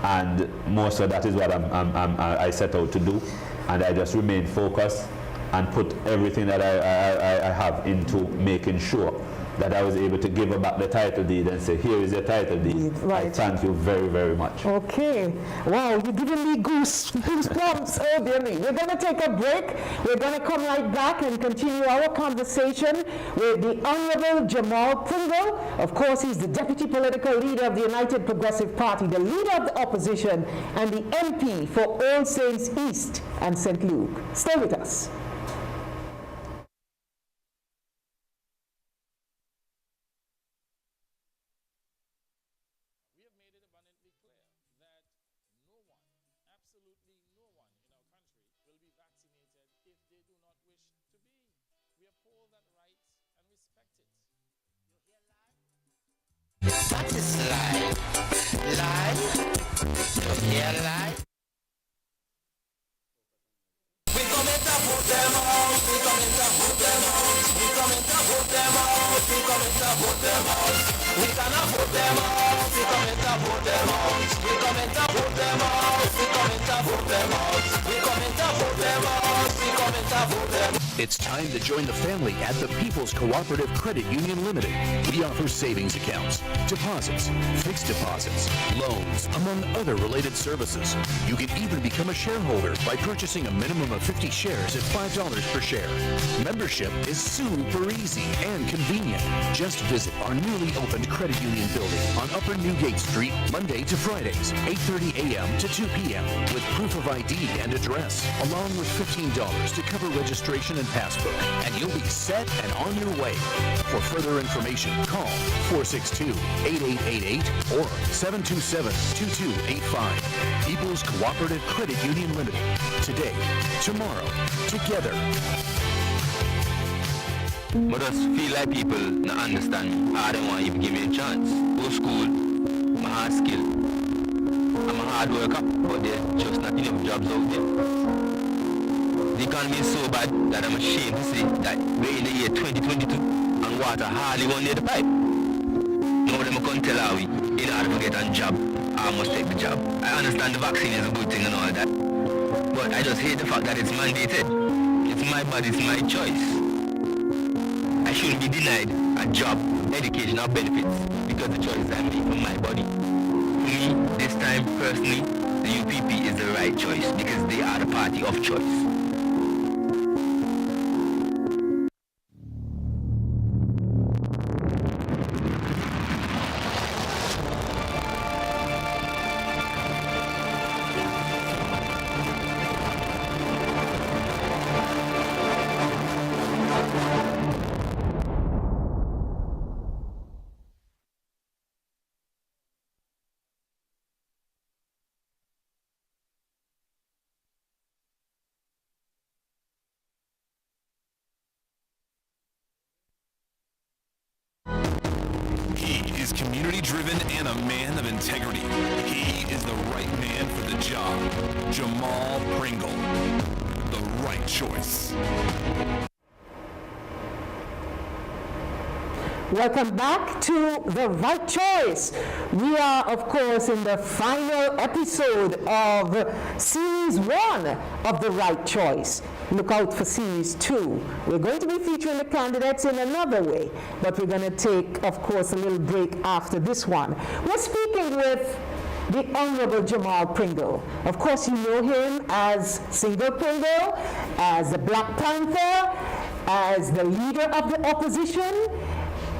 And more so, that is what I set out to do, and I just remain focused and put everything that I have into making sure that I was able to give her back the title deed and say, here is your title deed. Right. I thank you very, very much. Okay. Wow, you're giving me goosebumps. Oh, dear me. We're going to take a break. We're going to come right back and continue our conversation with the Honorable Jamal Pringle. Of course, he's the Deputy Political Leader of the United Progressive Party, the Leader of the Opposition, and the MP for All Saints East and St. Luke. Stay with us. What is life? Life? You hear life? We coming to put them out. We coming to put them out. We coming to put them out. We coming to put them out. We cannot put them out. We coming to put them out. We coming to put them out. We coming to put them out. We coming to put them out. We coming to put them out. It's time to join the family at the People's Cooperative Credit Union Limited. We offer savings accounts, deposits, fixed deposits, loans, among other related services. You can even become a shareholder by purchasing a minimum of 50 shares at $5 per share. Membership is super easy and convenient. Just visit our newly opened credit union building on Upper Newgate Street, Monday to Fridays, 8:30 a.m. to 2 p.m. with proof of ID and address, along with $15 to cover registration and passbook, and you'll be set and on your way. For further information, call 462-8888 or 727-2285. People's Cooperative Credit Union Limited. Today, tomorrow, together. But I just feel like people not understand me. I don't want you to give me a chance. Go school, my hard skill. I'm a hard worker, but there's just not enough jobs out there. The economy is so bad that I'm ashamed to say that we're in the year 2022 and water hardly one near the pipe. Now them can't tell how we, in order to get a job, I must take the job. I understand the vaccine is a good thing and all that, but I just hate the fact that it's mandated. It's my body, it's my choice. I shouldn't be denied a job, education or benefits because the choice I make for my body. For me, this time personally, the UPP is the right choice because they are the party of choice. Community-driven and a man of integrity. He is the right man for the job. Jamal Pringle. The right choice. Welcome back to The Right Choice. We are, of course, in the final episode of Series 1 of The Right Choice. Look out for Series 2. We're going to be featuring the candidates in another way, but we're going to take, of course, a little break after this one. We're speaking with the Honorable Jamal Pringle. Of course, you know him as Single Pringle, as the Black Panther, as the Leader of the Opposition,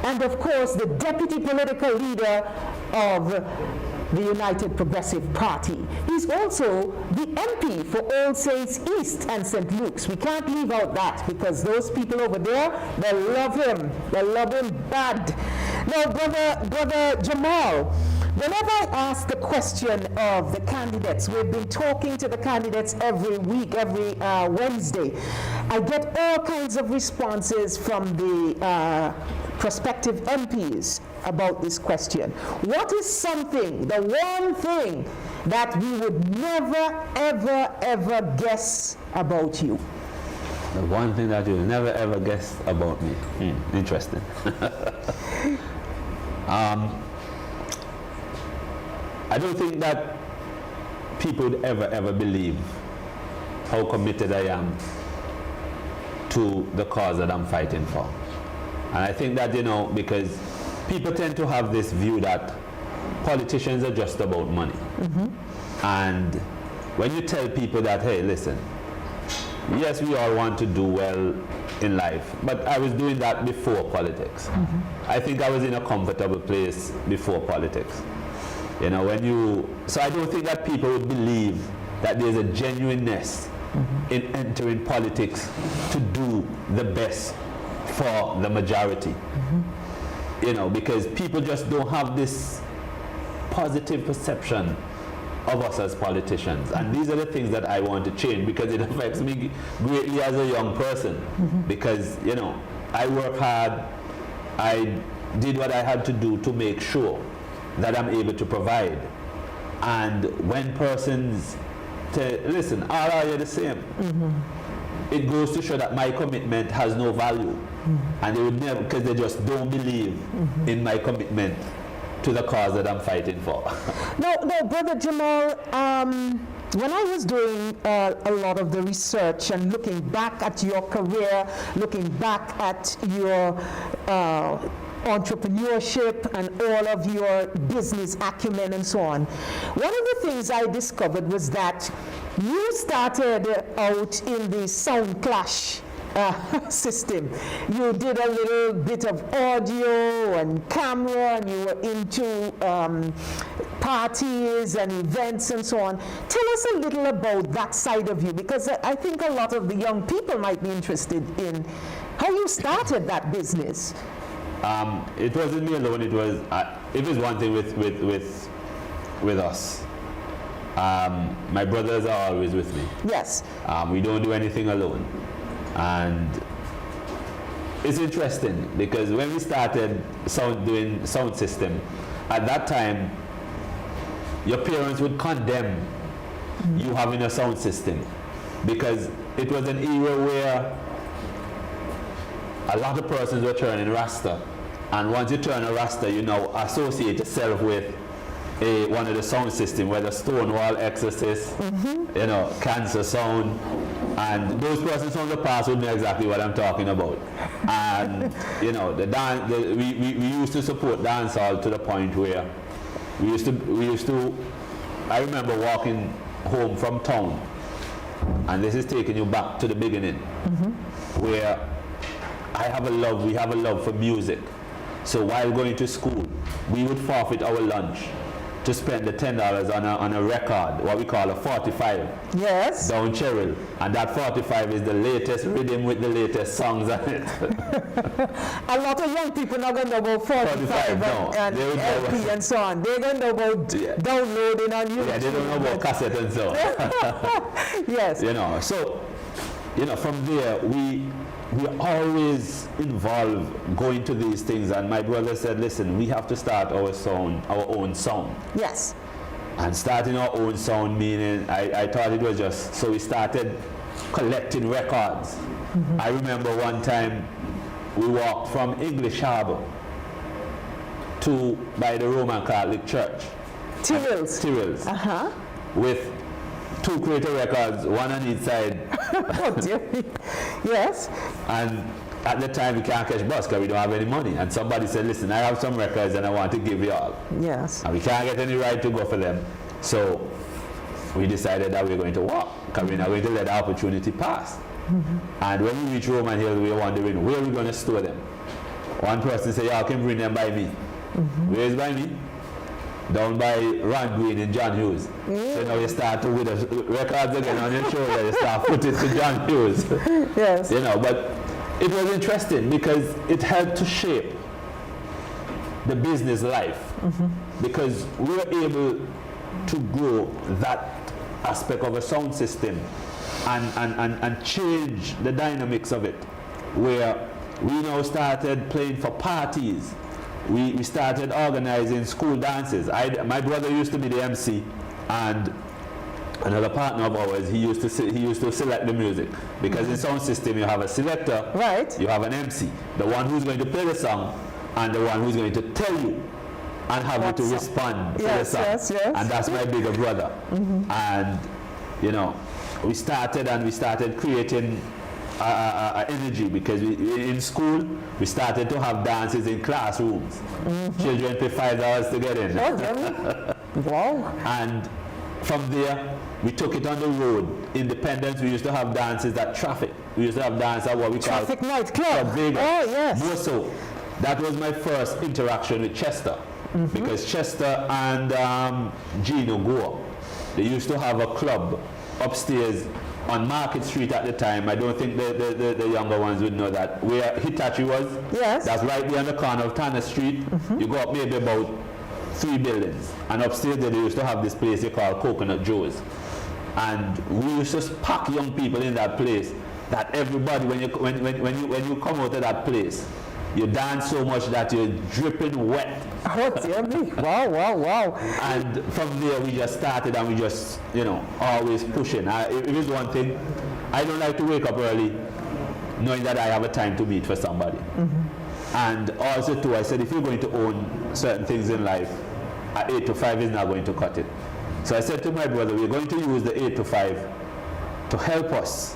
and of course the Deputy Political Leader of the United Progressive Party. He's also the MP for All Saints East and St. Luke's. We can't leave out that because those people over there, they love him. They love him bad. Now, Brother Jamal, whenever I ask the question of the candidates, we've been talking to the candidates every week, every Wednesday, I get all kinds of responses from the prospective MPs about this question. What is something, the one thing that we would never, ever, ever guess about you? The one thing that you'll never ever guess about me. Interesting. I don't think that people would ever believe how committed I am to the cause that I'm fighting for. And I think that, because people tend to have this view that politicians are just about money. And when you tell people that, hey, listen, yes, we all want to do well in life, but I was doing that before politics. I think I was in a comfortable place before politics. So I don't think that people would believe that there's a genuineness in entering politics to do the best for the majority. Because people just don't have this positive perception of us as politicians. And these are the things that I want to change, because it affects me greatly as a young person. Because, I work hard, I did what I had to do to make sure that I'm able to provide. And when persons listen, all are you the same? It goes to show that my commitment has no value. And they would never, because they just don't believe in my commitment to the cause that I'm fighting for. No, Brother Jamal, when I was doing a lot of the research and looking back at your career, looking back at your entrepreneurship and all of your business acumen and so on, one of the things I discovered was that you started out in the sound clash system. You did a little bit of audio and camera, and you were into parties and events and so on. Tell us a little about that side of you, because I think a lot of the young people might be interested in how you started that business. It wasn't me alone. It was one thing with us. My brothers are always with me. Yes. We don't do anything alone. And it's interesting because when we started doing sound system, at that time, your parents would condemn you having a sound system, because it was an era where a lot of persons were turning Rasta. And once you turn a Rasta, you now associate yourself with one of the sound system, whether Stonewall, Exorcist, Cancer Sound. And those persons from the past would know exactly what I'm talking about. And we used to support dancehall to the point where we used to. I remember walking home from town, and this is taking you back to the beginning, where we have a love for music. So while going to school, we would forfeit our lunch to spend the $10 on a record, what we call a 45. Yes. Down Cheryl. And that 45 is the latest rhythm with the latest songs on it. A lot of young people not going to know about 45 and LP and so on. They're going to know about downloading on YouTube. Yeah, they don't know about cassette and so on. Yes. So, from there, we always involved going to these things, and my brother said, listen, we have to start our own sound. Yes. And starting our own sound meaning, I thought it was just, so we started collecting records. I remember one time we walked from English Harbor by the Roman Catholic Church. Tyrrells. With 2 Creator records, one on each side. Oh dear me. Yes. And at the time we can't catch bus because we don't have any money. And somebody said, listen, I have some records and I want to give you all. Yes. And we can't get any right to go for them. So we decided that we're going to walk, because we're not going to let the opportunity pass. And when we reached Roman Hill, we were wondering, where are we going to store them? One person said, y'all can bring them by me. Where is by me? Down by Ron Green and John Hughes. So now you start with the records again on your shoulder, you start putting to John Hughes. Yes. But it was interesting because it helped to shape the business life. Because we were able to grow that aspect of a sound system and change the dynamics of it, where we now started playing for parties. We started organizing school dances. My brother used to be the MC, and another partner of ours, he used to select the music, because in sound system you have a selector, right? You have an MC, the one who's going to play the song, and the one who's going to tell you and have you to respond to the song. Yes. And that's my bigger brother. And we started creating energy, because in school we started to have dances in classrooms. Children pay $5 to get in. Oh, really? Wow. And from there, we took it on the road. Independence, we used to have dances at Traffic. We used to have dances at what we call Traffic nightclub. Vegas. Oh, yes. More so, that was my first interaction with Chester. Because Chester and Gino Gore, they used to have a club upstairs on Market Street at the time. I don't think the younger ones would know that. Where Hitachi was, Yes. that's right there on the corner of Tanner Street. You go up maybe about 3 buildings. And upstairs there, they used to have this place they call Coconut Joe's. And we used to pack young people in that place that everybody, when you come out of that place, you dance so much that you're dripping wet. Oh, dear me. Wow, wow, wow. And from there we just started, and we just, always pushing. It is one thing, I don't like to wake up early knowing that I have a time to meet for somebody. And also too, I said, if you're going to own certain things in life, 8 to 5 is not going to cut it. So I said to my brother, we're going to use the 8 to 5 to help us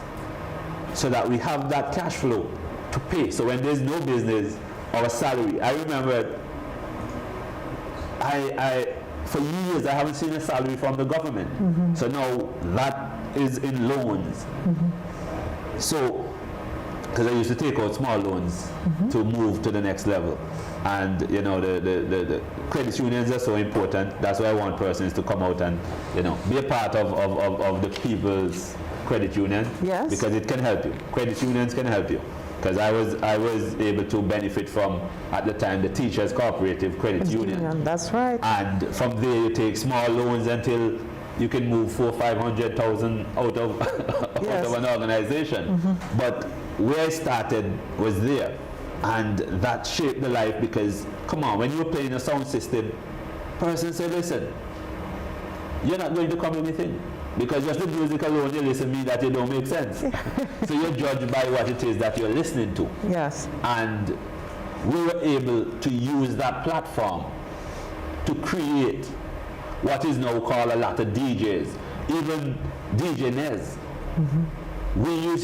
so that we have that cash flow to pay. So when there's no business, our salary. I remember for years I haven't seen a salary from the government. So now that is in loans. So, because I used to take out small loans to move to the next level. And the credit unions are so important. That's why I want persons to come out and be a part of the people's credit union. Yes. Because it can help you. Credit unions can help you. Because I was able to benefit from, at the time, the Teachers Cooperative Credit Union. That's right. And from there you take small loans until you can move 400,000-500,000 out of Yes. out of an organization. But where I started was there, and that shaped the life. Because come on, when you're playing a sound system, person say, listen, you're not going to come anything. Because just the music alone you listen mean that it don't make sense. So you're judged by what it is that you're listening to. Yes. And we were able to use that platform to create what is now called a lot of DJs. Even DJ Nez.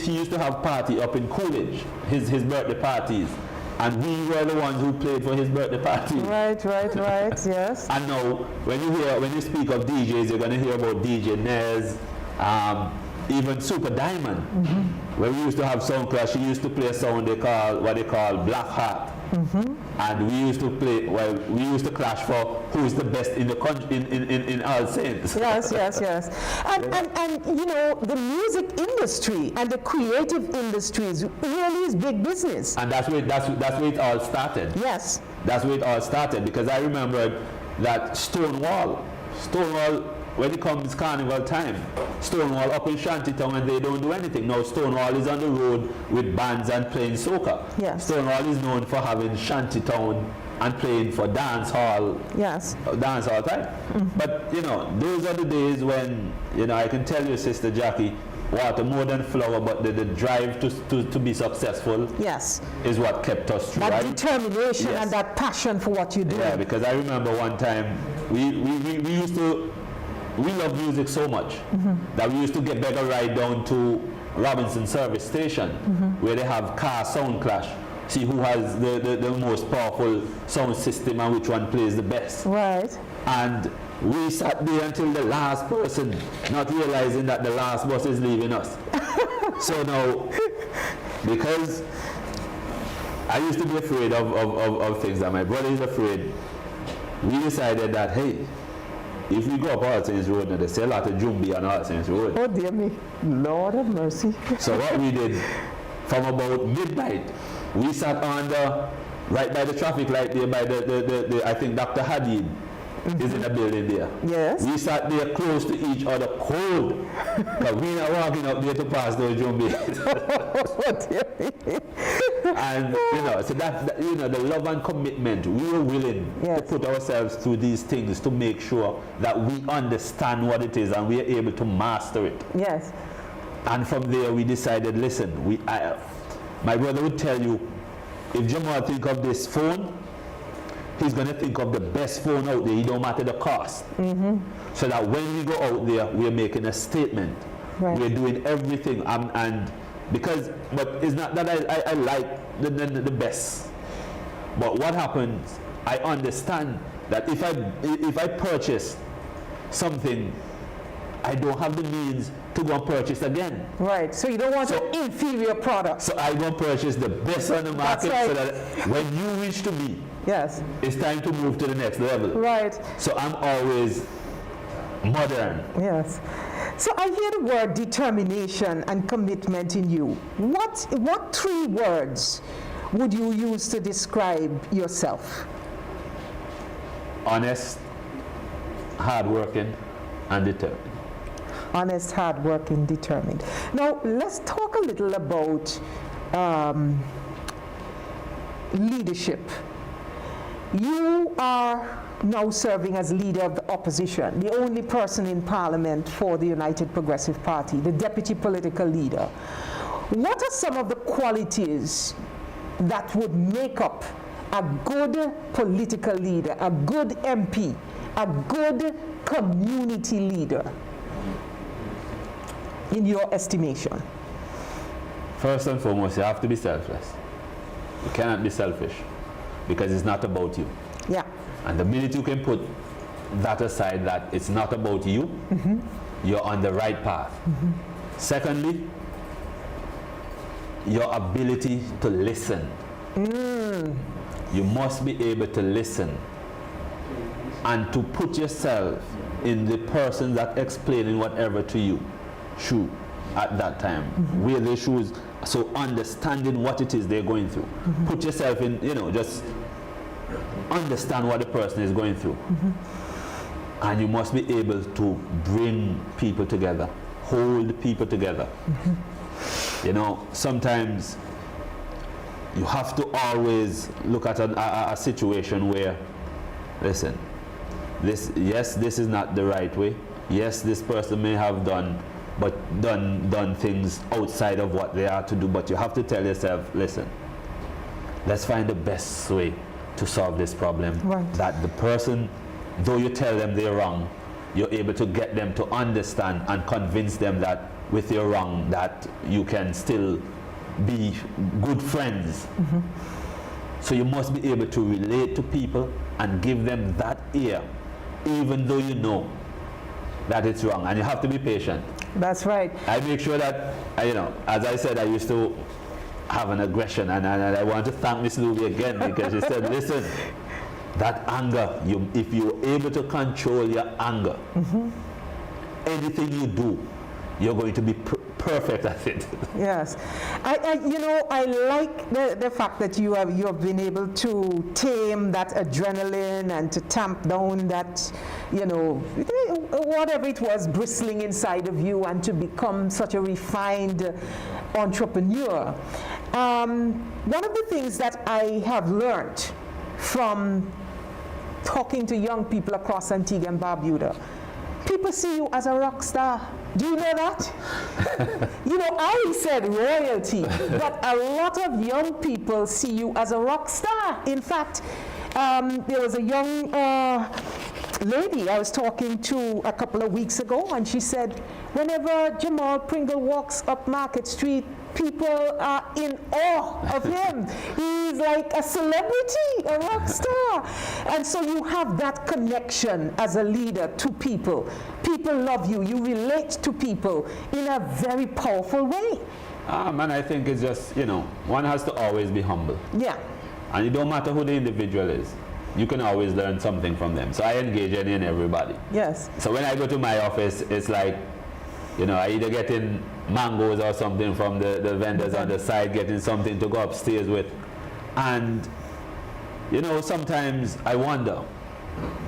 He used to have party up in Coolidge, his birthday parties. And we were the ones who played for his birthday party. Right, yes. And now, when you speak of DJs, you're going to hear about DJ Nez, even Super Diamond. When we used to have Sound Clash, she used to play a sound what they call Black Heart. And we used to clash for who's the best in the country, in All Saints. Yes. And the music industry and the creative industries really is big business. And that's where it all started. Yes. That's where it all started, because I remember that Stonewall, when it comes carnival time, Stonewall up in Shantytown, and they don't do anything. Now Stonewall is on the road with bands and playing soca. Yes. Stonewall is known for having Shantytown and playing for dance hall. Yes. Dance hall time. But those are the days when I can tell you, Sister Jackie, water more than flour, but the drive to be successful. Yes. Is what kept us through. That determination Yes. and that passion for what you do. Yeah, because I remember one time we love music so much that we used to get a ride down to Robinson Service Station, where they have car sound clash. See who has the most powerful sound system and which one plays the best. Right. And we sat there until the last person, not realizing that the last bus is leaving us. So now, because I used to be afraid of things that my brother is afraid, we decided that, hey, if we go up All Saints Road, now they say a lot of Jumbi on All Saints Road. Oh dear me, Lord have mercy. So what we did, from about midnight, we sat on right by the traffic light there, by the I think Dr. Hadid is in the building there. Yes. We sat there close to each other, cold, but we not walking up there to pass those Jumbi. Oh dear me. And so that the love and commitment, we were willing Yes. to put ourselves through these things to make sure that we understand what it is and we are able to master it. Yes. And from there we decided, listen, my brother would tell you, if Jamal think of this phone, he's going to think of the best phone out there. It don't matter the cost. So that when we go out there, we're making a statement. Right. We're doing everything. And Because, but it's not that I like the best. But what happens, I understand that if I purchase something, I don't have the means to go and purchase again. Right, so you don't want an inferior product. So I go and purchase the best on the market, right. so that when you reach to me, yes, it's time to move to the next level. Right. So I'm always modern. Yes. So I hear the word determination and commitment in you. What 3 words would you use to describe yourself? Honest, hardworking, and determined. Honest, hardworking, determined. Now, let's talk a little about leadership. You are now serving as leader of the opposition, the only person in Parliament for the United Progressive Party, the deputy political leader. What are some of the qualities that would make up a good political leader, a good MP, a good community leader, in your estimation? First and foremost, you have to be selfless. You cannot be selfish because it's not about you. Yeah. And the minute you can put that aside, that it's not about you, you're on the right path. Secondly, your ability to listen. You must be able to listen and to put yourself in the person that's explaining whatever to you shoe at that time, where their shoes, so understanding what it is they're going through. Put yourself in, just understand what the person is going through. And you must be able to bring people together, hold people together. Sometimes you have to always look at a situation where, listen, this is not the right way. Yes, this person may have done things outside of what they are to do, but you have to tell yourself, listen, let's find the best way to solve this problem. Right. That the person, though you tell them they're wrong, you're able to get them to understand and convince them that with your wrong, that you can still be good friends. So you must be able to relate to people and give them that ear, even though you know that it's wrong, and you have to be patient. That's right. I make sure that, as I said, I used to have an aggression, and I want to thank Miss Louie again, because she said, listen, that anger, if you're able to control your anger, anything you do, you're going to be perfect at it. Yes. I like the fact that you have been able to tame that adrenaline and to tamp down that, whatever it was bristling inside of you, and to become such a refined entrepreneur. One of the things that I have learned from talking to young people across Antigua and Barbuda, people see you as a rock star. Do you know that? I said royalty, but a lot of young people see you as a rock star. In fact, there was a young lady I was talking to a couple of weeks ago, and she said, whenever Jamal Pringle walks up Market Street, people are in awe of him. He's like a celebrity, a rock star. And so you have that connection as a leader to people. People love you. You relate to people in a very powerful way. Man, I think it's just, one has to always be humble. Yeah. And it don't matter who the individual is. You can always learn something from them. So I engage any and everybody. Yes. So when I go to my office, it's like, I either get in mangoes or something from the vendors on the side, getting something to go upstairs with. And, sometimes I wonder,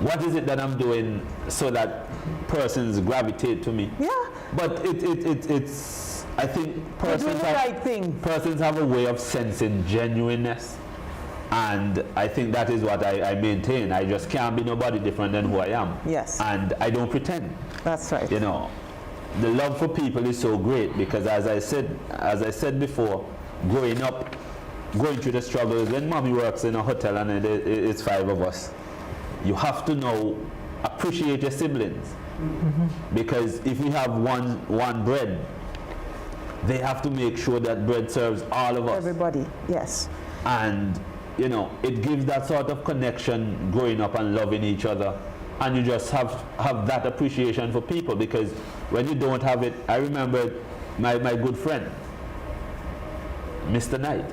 what is it that I'm doing so that persons gravitate to me? Yeah. But it's I think persons have a way of sensing genuineness. And I think that is what I maintain. I just can't be nobody different than who I am. Yes. And I don't pretend. That's right. The love for people is so great, because as I said before, growing up, going through the struggles, when mommy works in a hotel and it's 5 of us, you have to appreciate your siblings. Because if we have one bread they have to make sure that bread serves all of us. Everybody, yes. And, you know, it gives that sort of connection growing up and loving each other. And you just have that appreciation for people, because when you don't have it, I remember my good friend, Mr. Knight.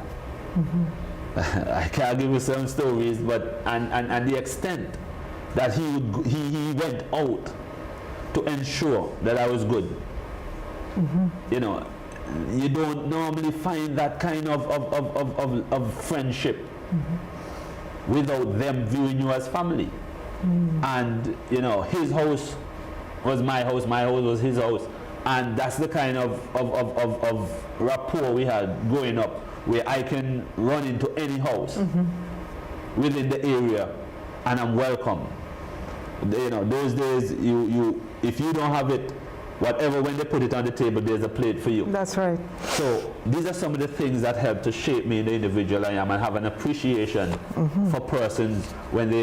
I can't give you some stories, but and the extent that he went out to ensure that I was good. You know, you don't normally find that kind of friendship without them viewing you as family. And you know, his house was my house was his house, and that's the kind of rapport we had growing up, where I can run into any house within the area and I'm welcome. You know, those days, you if you don't have it, whatever, when they put it on the table, there's a plate for you. That's right. So these are some of the things that help to shape me in the individual I am, and have an appreciation for persons when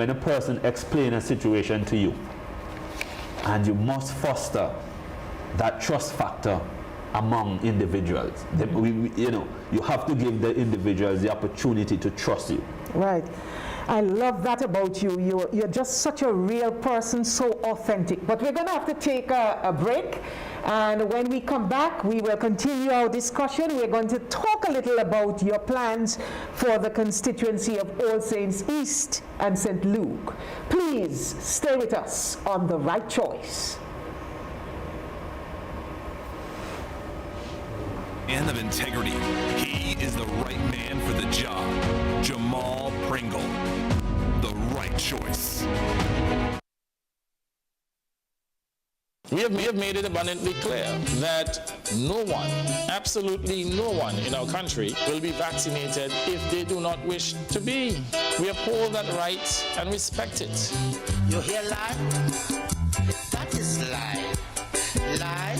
a person explains a situation to you. And you must foster that trust factor among individuals. You know, you have to give the individuals the opportunity to trust you. Right. I love that about you. You're just such a real person, so authentic. But we're going to have to take a break. And when we come back, we will continue our discussion. We're going to talk a little about your plans for the constituency of All Saints East and St. Luke. Please stay with us on The Right Choice. Man of integrity. He is the right man for the job. Jamal Pringle. The right choice. We have made it abundantly clear that no one, absolutely no one in our country will be vaccinated if they do not wish to be. We uphold that right and respect it. You hear lie? That is lie. Lie?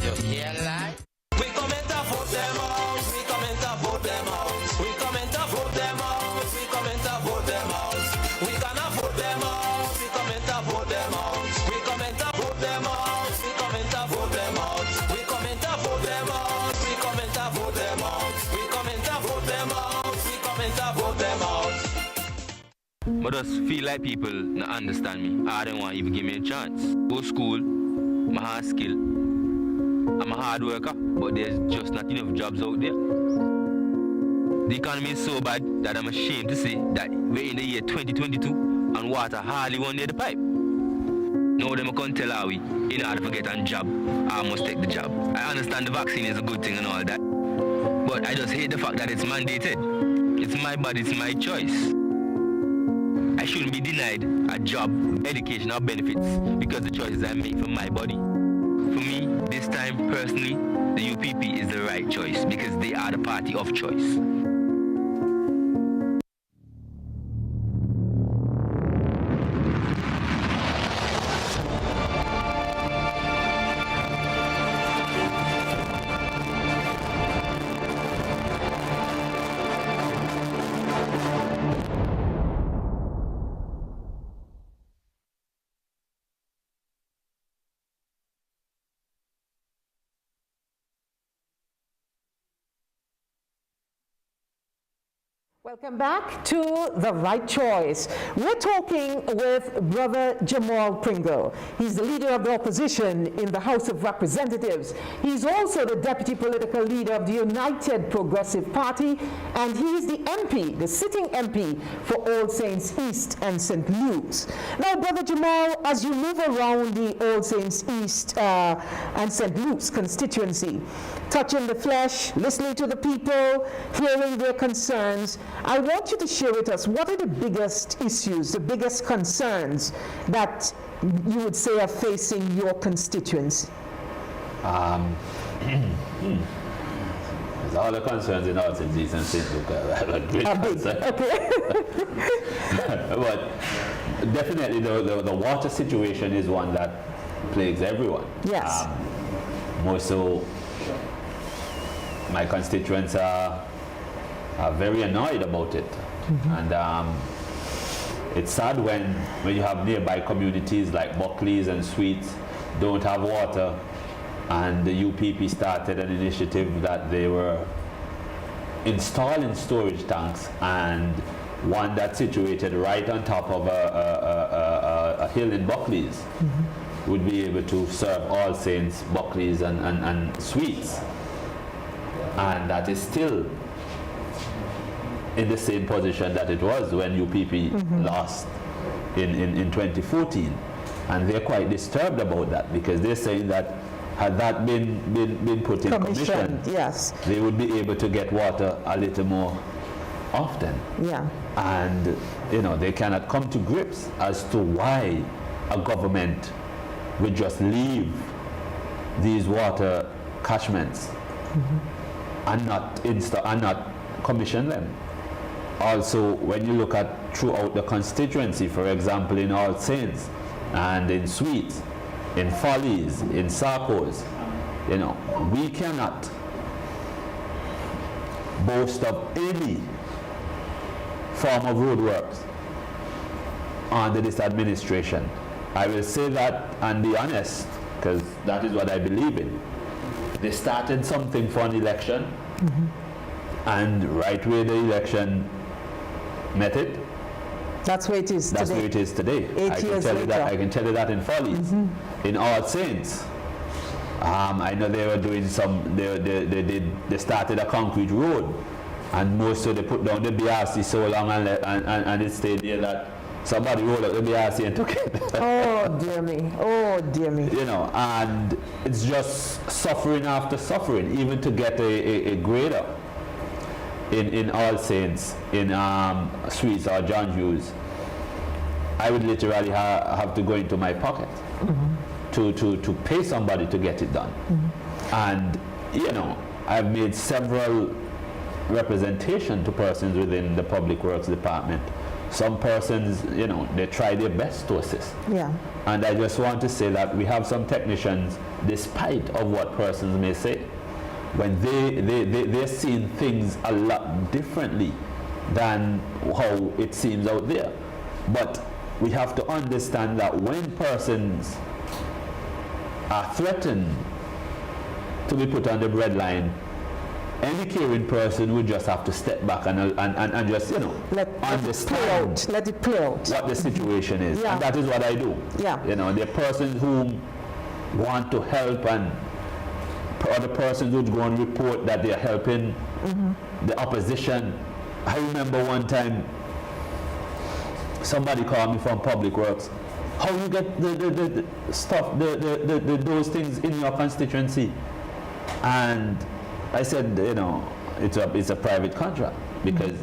You hear lie? We come and vote them out. We come and vote them out. We come and vote them out. We come and vote them out. We gonna vote them out. We come and vote them out. We come and vote them out. We come and vote them out. We come and vote them out. We come and vote them out. We come and vote them out. We come and vote them out. But just feel like people not understand me. I don't want even give me a chance. Go school, my hard skill. I'm a hard worker, but there's just not enough jobs out there. The economy is so bad that I'm ashamed to say that we're in the year 2022 and water hardly won near the pipe. Now them can't tell how we, in order to get a job, I must take the job. I understand the vaccine is a good thing and all that, but I just hate the fact that it's mandated. It's my body, it's my choice. I shouldn't be denied a job, education, or benefits because the choices I make for my body. For me, this time, personally, the UPP is the right choice because they are the party of choice. Welcome back to The Right Choice. We're talking with Brother Jamal Pringle. He's the leader of the opposition in the House of Representatives. He's also the deputy political leader of the United Progressive Party, and he's the MP, the sitting MP for All Saints East and St. Luke's. Now, Brother Jamal, as you move around the All Saints East and St. Luke's constituency, touching the flesh, listening to the people, hearing their concerns, I want you to share with us what are the biggest issues, the biggest concerns that you would say are facing your constituency? There's all the concerns in All Saints East and St. Luke are great concerns. Okay. But definitely the water situation is one that plagues everyone. Yes. More so, my constituents are very annoyed about it. And it's sad when you have nearby communities like Buckley's and Sweets don't have water, And the UPP started an initiative that they were installing storage tanks, and one that's situated right on top of a hill in Buckley's would be able to serve All Saints, Buckley's and Sweets. And that is still in the same position that it was when UPP lost in 2014. And they're quite disturbed about that, because they're saying that had that been put in commission, yes, they would be able to get water a little more often. Yeah. And you know, they cannot come to grips as to why a government would just leave these water catchments and not commission them. Also, when you look at throughout the constituency, for example, in All Saints and in Sweets, in Follies, in Sarkos, you know, we cannot boast of any form of roadworks under this administration. I will say that and be honest, because that is what I believe in. They started something for an election, and right where the election met it, that's where it is that's today. where it is today. 8 years later. I can tell you that in Follies, in All Saints. I know they were doing some. They started a concrete road, and most of they put down the BRC so long and it stayed there that somebody rolled up the BRC and took it. Oh dear me! Oh dear me! You know, and it's just suffering after suffering, even to get a grader in All Saints, in Sweets or John Hughes. I would literally have to go into my pocket to pay somebody to get it done. And you know, I've made several representation to persons within the Public Works Department. Some persons, you know, they try their best to assist. Yeah. And I just want to say that we have some technicians, despite of what persons may say, when they're seeing things a lot differently than how it seems out there. But we have to understand that when persons are threatened to be put on the breadline, any caring person would just have to step back and just, you know, understand let it play out what the situation is. Yeah. And that is what I do. Yeah. You know, the persons who want to help and other persons who go and report that they're helping the opposition. I remember one time somebody called me from Public Works. How you get the stuff, those things in your constituency? And I said, you know, it's a private contract, because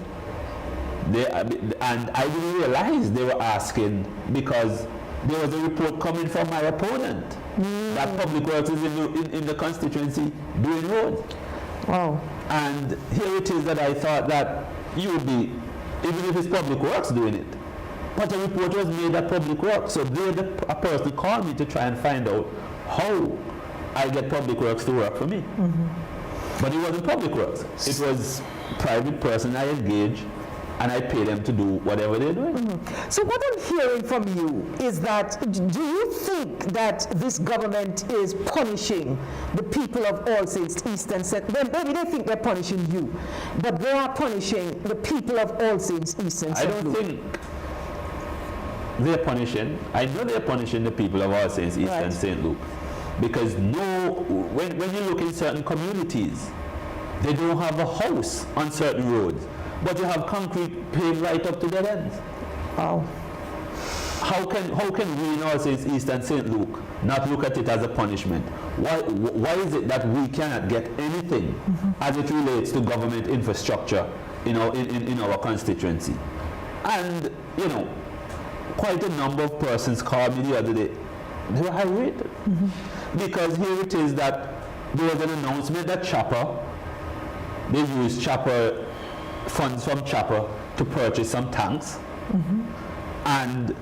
and I didn't realize they were asking because there was a report coming from my opponent that Public Works is in the constituency doing roads. Wow. And here it is that I thought that you would be, even if it's Public Works doing it, but a report was made at Public Works, so a person called me to try and find out how I get Public Works to work for me. But it wasn't Public Works. It was private person I engage, and I pay them to do whatever they're doing. So what I'm hearing from you is that, do you think that this government is punishing the people of All Saints, East and Central? Maybe they think they're punishing you, but they are punishing the people of All Saints, East and Central. I don't think they're punishing. I know they're punishing the people of All Saints, East and St. Luke. Because when you look in certain communities, they don't have a house on certain roads, but you have concrete paved right up to their ends. Wow. How can we in All Saints, East and St. Luke not look at it as a punishment? Why is it that we cannot get anything as it relates to government infrastructure in our constituency? And you know, quite a number of persons called me the other day. They were irate. Because here it is that there was an announcement that Chopper, they used Chopper, funds from Chopper to purchase some tanks. And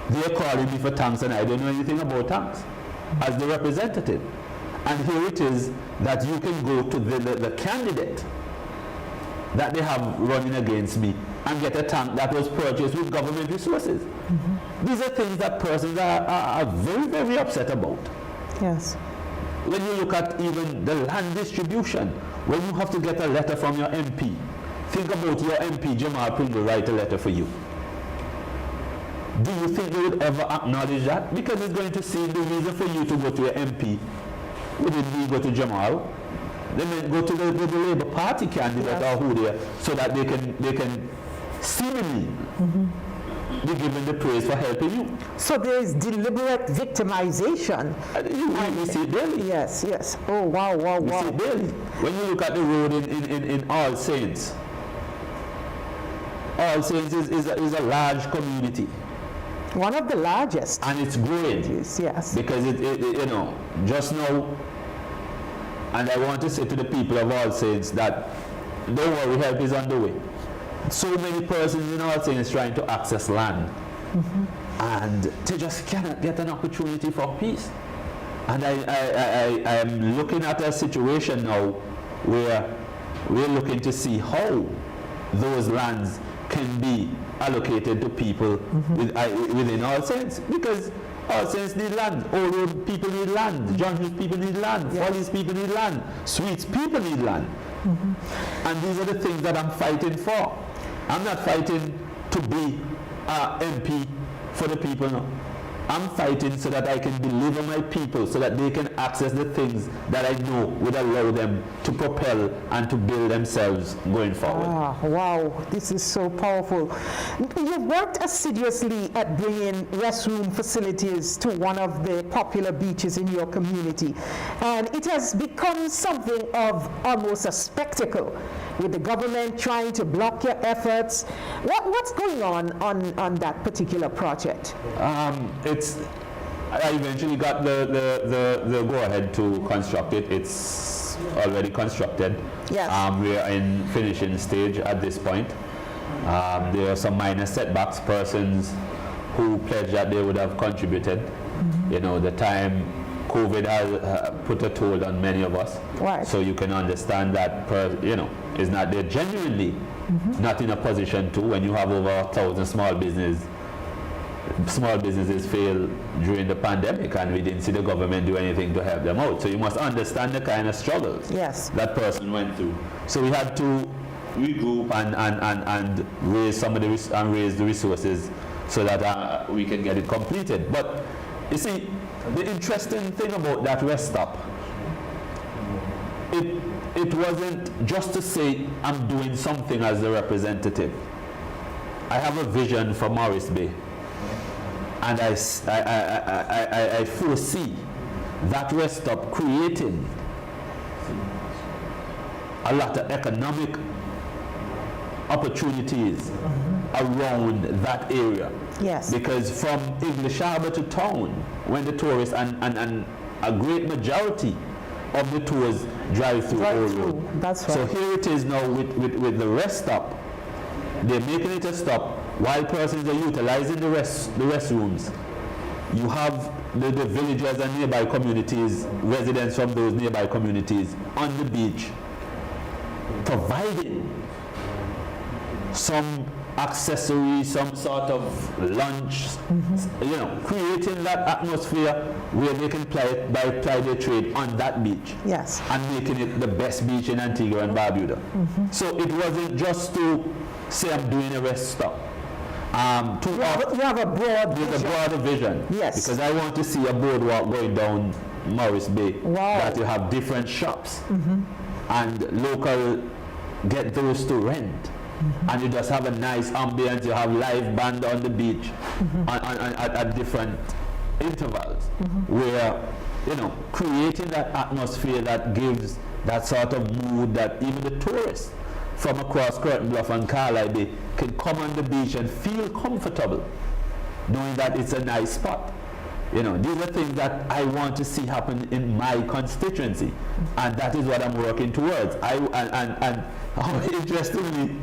they're calling me for tanks, and I don't know anything about tanks as the representative. And here it is that you can go to the candidate that they have running against me and get a tank that was purchased with government resources. These are things that persons are very, very upset about. Yes. When you look at even the land distribution, when you have to get a letter from your MP, think about your MP, Jamal Pringle, write a letter for you. Do you think they would ever acknowledge that? Because it's going to see the reason for you to go to your MP wouldn't be go to Jamal. They may go to the Labour Party candidate or who they are, so that they can seemingly be given the praise for helping you. So there is deliberate victimization. We see it daily. Yes, yes. Oh, wow, wow, We wow. see it daily. When you look at the road in All Saints, All Saints is a large community. One of the largest. And it's growing. Yes. Because it you know, just now, and I want to say to the people of All Saints that don't worry, help is on the way. So many persons in All Saints trying to access land, and they just cannot get an opportunity for peace. And I am looking at a situation now where we're looking to see how those lands can be allocated to people within All Saints, because All Saints need land, Old Road people need land, John Hughes people need land, Follies people need land, Sweets people need land. And these are the things that I'm fighting for. I'm not fighting to be an MP for the people, no. I'm fighting so that I can deliver my people, so that they can access the things that I know would allow them to propel and to build themselves going forward. Ah, wow, this is so powerful. You've worked assiduously at bringing restroom facilities to one of the popular beaches in your community, and it has become something of almost a spectacle, with the government trying to block your efforts. What's going on that particular project? I eventually got the go-ahead to construct it. It's already constructed. Yes. We are in finishing stage at this point. There are some minor setbacks. Persons who pledged that they would have contributed. You know, the time COVID has put a toll on many of us. Right. So you can understand that, is not there genuinely not in a position to, when you have over 1,000 small businesses fail during the pandemic, and we didn't see the government do anything to help them out. So you must understand the kind of struggles that person went through. So we had to regroup and raise some of raise the resources so that we can get it completed. But you see, the interesting thing about that rest stop, it wasn't just to say I'm doing something as the representative. I have a vision for Morris Bay, and I foresee that rest stop creating a lot of economic opportunities around that area. Yes. Because from English Harbour to town, when the tourists and a great majority of the tours drive through Old Road. That's right. So here it is now with the rest stop. They're making it a stop while persons are utilizing the restrooms. You have the villagers and nearby communities, residents from those nearby communities on the beach, providing some accessory, some sort of lunch, creating that atmosphere where they can ply their trade on that beach. Yes. And making it the best beach in Antigua and Barbuda. So it wasn't just to say I'm doing a rest stop. You have a broad vision. With a broader vision. Yes. Because I want to see a boardwalk going down Morris Bay. Wow. That you have different shops and local get those to rent. And you just have a nice ambience. You have live band on the beach at different intervals, where creating that atmosphere that gives that sort of mood that even the tourists from across Curtin Bluff and Carlisle Bay can come on the beach and feel comfortable, knowing that it's a nice spot. These are things that I want to see happen in my constituency, and that is what I'm working towards. And interestingly,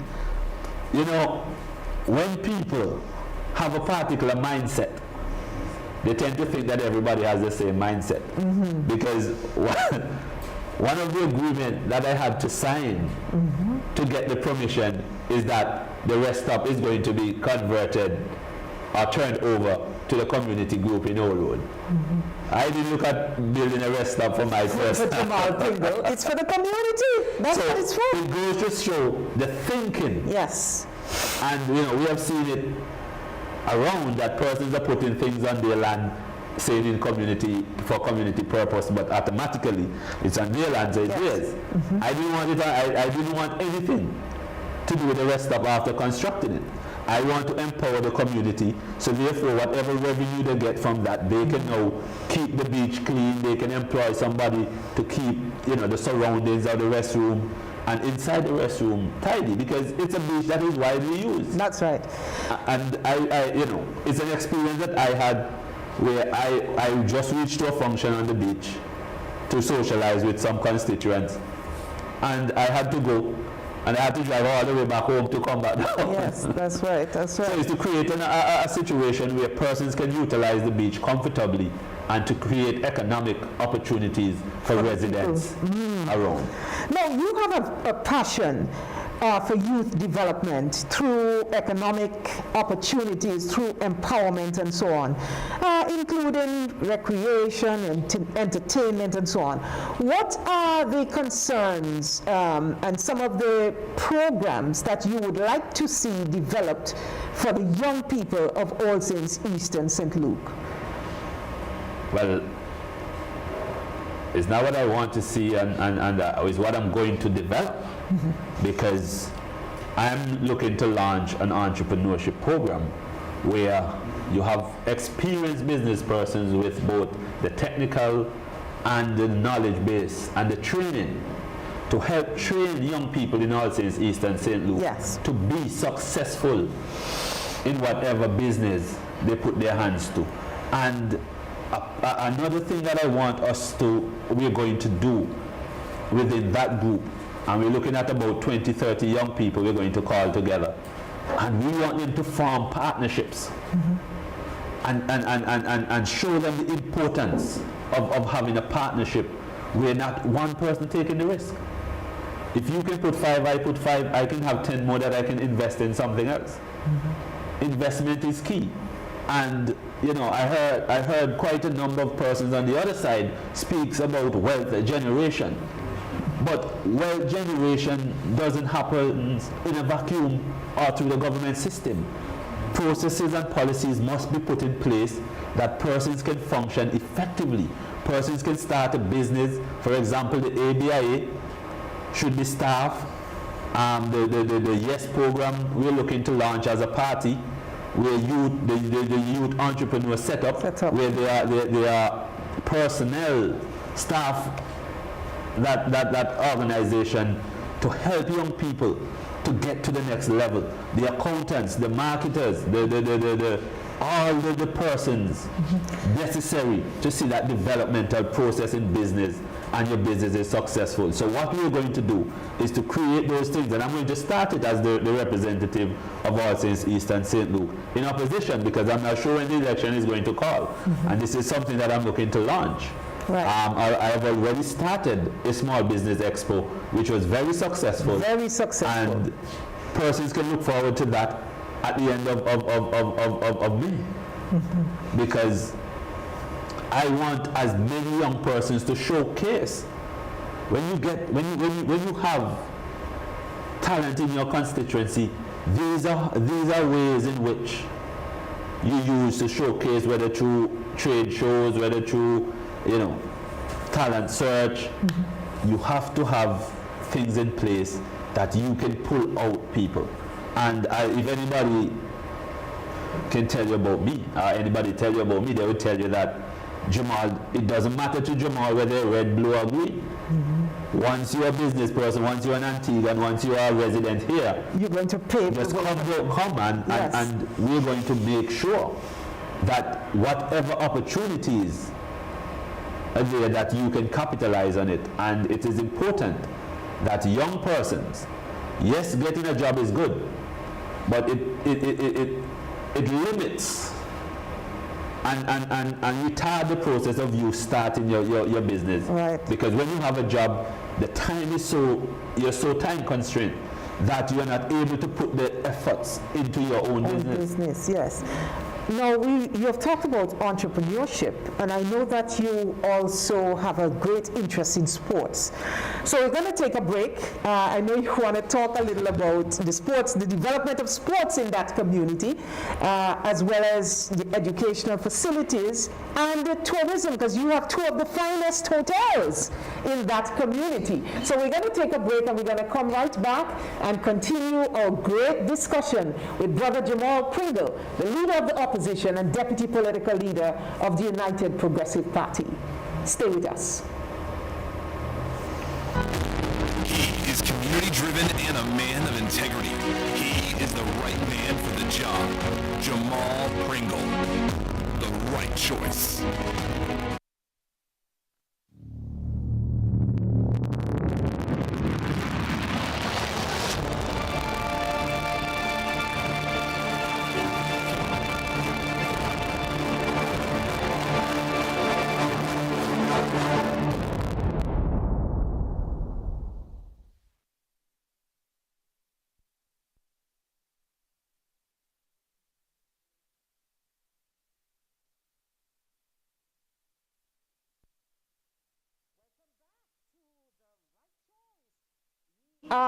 when people have a particular mindset, they tend to think that everybody has the same mindset. Because one of the agreements that I had to sign to get the permission is that the rest stop is going to be converted or turned over to the community group in Old Road. I didn't look at building a rest stop for myself. For Jamal Pringle. It's for the community. That's what it's for. It goes to show the thinking. Yes. And we have seen it around that persons are putting things on their land, saying in community for community purpose, but automatically it's on their land, so it's theirs. I didn't want it. I didn't want anything to do with the rest stop after constructing it. I want to empower the community, so therefore whatever revenue they get from that, they can now keep the beach clean, they can employ somebody to keep the surroundings of the restroom and inside the restroom tidy, because it's a beach that is widely used. That's right. And I it's an experience that I had where I just reached to a function on the beach to socialize with some constituents, and I had to go. And I had to drive all the way back home to come back down. Yes, that's right, that's right. So it's to create a situation where persons can utilize the beach comfortably and to create economic opportunities for residents around. Now, you have a passion for youth development through economic opportunities, through empowerment and so on, including recreation and entertainment and so on. What are the concerns and some of the programs that you would like to see developed for the young people of All Saints East and St. Luke? Well, it's not what I want to see and is what I'm going to develop. Because I'm looking to launch an entrepreneurship program where you have experienced business persons with both the technical and the knowledge base and the training to help train young people in All Saints East and St. Luke to be successful in whatever business they put their hands to. And another thing that I want we're going to do within that group, and we're looking at about 20, 30 young people we're going to call together. And we want them to form partnerships and show them the importance of having a partnership where not one person taking the risk. If you can put 5, I put 5, I can have 10 more that I can invest in something else. Investment is key. And I heard quite a number of persons on the other side speaks about wealth generation. But wealth generation doesn't happen in a vacuum or through the government system. Processes and policies must be put in place that persons can function effectively. Persons can start a business. For example, the ABIA should be staffed. The YES program we're looking to launch as a party, where the youth entrepreneur setup, where there are personnel, staff, that organization to help young people to get to the next level. The accountants, the marketers, all the persons necessary to see that developmental process in business and your business is successful. So what we're going to do is to create those things, and I'm going to start it as the representative of All Saints East and St. Luke in opposition, because I'm not sure when the election is going to call, and this is something that I'm looking to launch. Right. I have already started a small business expo, which was very successful. Very successful. And persons can look forward to that at the end of May. Because I want as many young persons to showcase when you have talent in your constituency, these are ways in which you use to showcase, whether through trade shows, whether through talent search. You have to have things in place that you can pull out people. And if anybody can tell you about me, or anybody tell you about me, they will tell you that Jamal, it doesn't matter to Jamal whether red, blue, or green. Once you're a business person, once you're an Antigua, and once you are a resident here, you're going to pay. Just come and we're going to make sure that whatever opportunities are there, that you can capitalize on it. And it is important that young persons, yes, getting a job is good, but it limits and retard the process of you starting your business. Right. Because when you have a job, the time is you're so time constrained that you're not able to put the efforts into your own business. Yes. Now, you have talked about entrepreneurship, and I know that you also have a great interest in sports. So we're going to take a break. I know you want to talk a little about the sports, the development of sports in that community, as well as the educational facilities and the tourism, because you have two of the finest hotels in that community. So we're going to take a break, and we're going to come right back and continue our great discussion with Brother Jamal Pringle, the leader of the opposition and deputy political leader of the United Progressive Party. Stay with us. He is community-driven and a man of integrity. He is the right man for the job. Jamal Pringle, the right choice.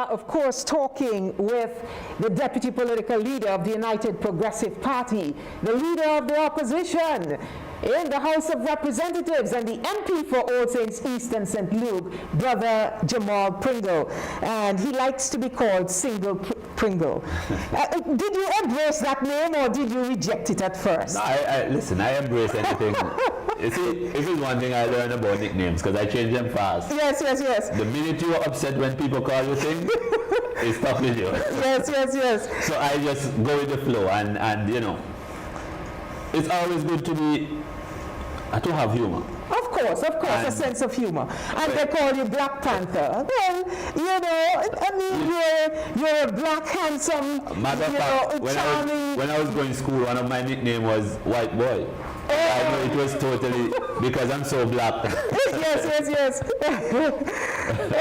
Of course, talking with the deputy political leader of the United Progressive Party, the leader of the opposition in the House of Representatives and the MP for All Saints East and St. Luke, Brother Jamal Pringle. And he likes to be called Single Pringle. Did you embrace that name, or did you reject it at first? No, listen, I embrace anything. You see, if it's one thing I learned about nicknames, because I change them fast. Yes, yes, yes. The minute you are upset when people call you things, it's stuck with you. Yes, yes, yes. So I just go with the flow, and you know, it's always good to have humor. Of course, a sense of humor. And they call you Black Panther. Well, you know, I mean, you're a black, handsome, charming. When I was going to school, one of my nicknames was White Boy. I know it was totally because I'm so black. Yes.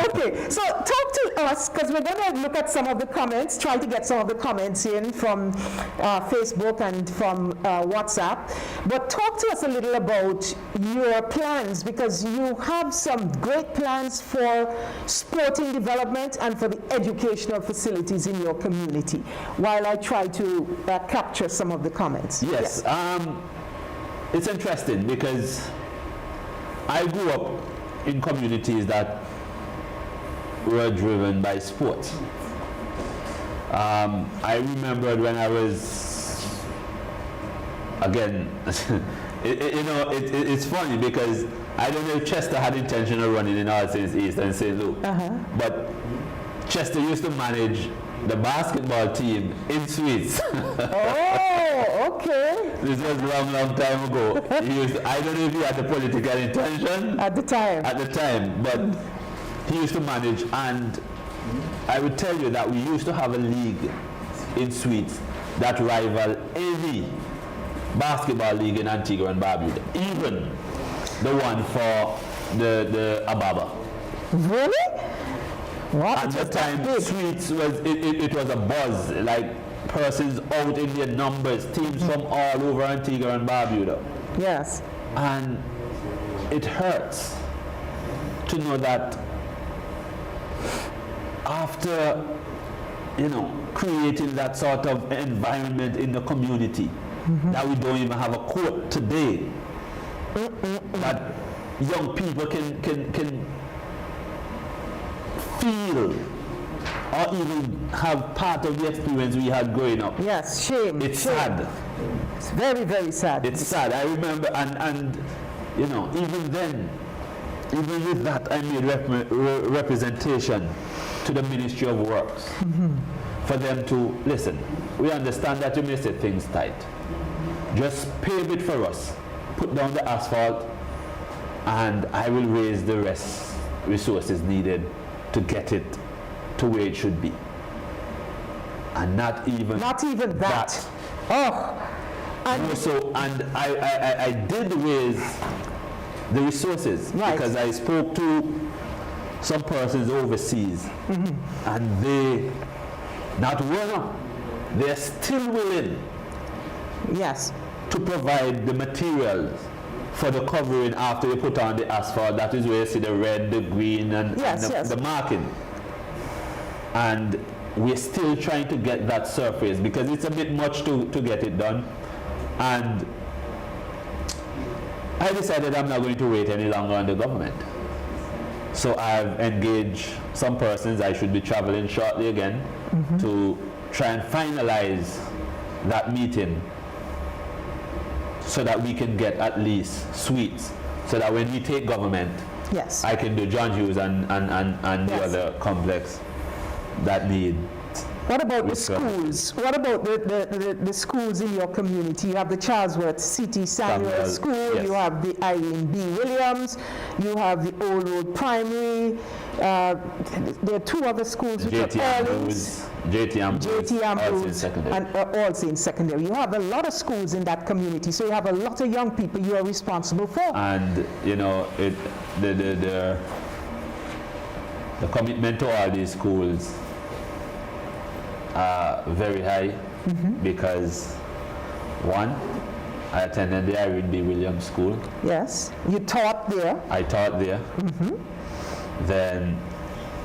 Okay, so talk to us, because we're going to look at some of the comments, try to get some of the comments in from Facebook and from WhatsApp. But talk to us a little about your plans, because you have some great plans for sporting development and for the educational facilities in your community, while I try to capture some of the comments. Yes. It's interesting because I grew up in communities that were driven by sports. I remembered when I was, again, it's funny because I don't know if Chester had intention of running in All Saints East and St. Luke, but Chester used to manage the basketball team in Sweets. Oh, okay. This was a long time ago. I don't know if he had the political intention at the time, but he used to manage, and I would tell you that we used to have a league in Sweets that rivaled any basketball league in Antigua and Barbuda, even the one for the Ababa. Really? What? At the time, Sweets was it was a buzz, like persons out in their numbers, teams from all over Antigua and Barbuda. Yes. And it hurts to know that after, you know, creating that sort of environment in the community, that we don't even have a court today, that young people can feel or even have part of the experience we had growing up. Yes, shame. It's sad. It's very, very sad. It's sad. I remember, and you know, even then, even with that, I made representation to the Ministry of Works for them to listen. We understand that you may say things tight. Just pave it for us. Put down the asphalt, and I will raise the resources needed to get it to where it should be. And not even that. Oh. And I did raise the resources, right, because I spoke to some persons overseas, and they not willing, they're still willing, yes, to provide the materials for the covering after you put on the asphalt. That is where you see the red, the green, and the marking. And we're still trying to get that surface because it's a bit much to get it done. And I decided I'm not going to wait any longer on the government. So I've engaged some persons. I should be traveling shortly again to try and finalize that meeting so that we can get at least sweets, so that when we take government, yes, I can do John Hughes and the other complex that need. What about the schools? What about the schools in your community? You have the Charlesworth C.T. Samuel School, yes. You have the Irene B. Williams, you have the Old Road Primary, there are two other schools which are J.T. Ambrose and All Saints Secondary. You have a lot of schools in that community, so you have a lot of young people you are responsible for. And you know, the commitment to all these schools are very high because one, I attended the Irene B. Williams School. Yes, you taught there. I taught there. Then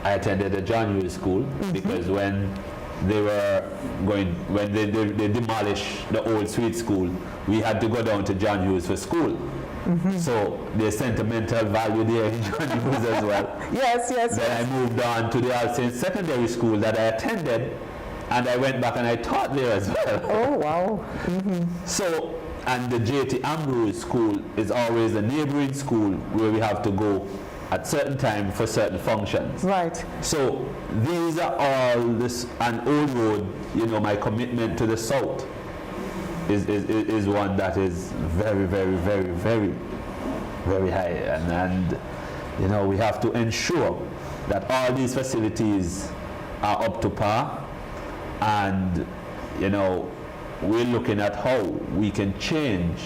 I attended the John Hughes School because when they demolished the old Sweet School, we had to go down to John Hughes for school. So there's sentimental value there in John Hughes as well. Yes. Then I moved on to the All Saints Secondary School that I attended, and I went back and I taught there as well. Oh, wow. So, and the J.T. Ambrose School is always a neighboring school where we have to go at certain time for certain functions. Right. So these are all this, and Old Road, you know, my commitment to the South is one that is very, very, very, very, very high. And you know, we have to ensure that all these facilities are up to par. And, you know, we're looking at how we can change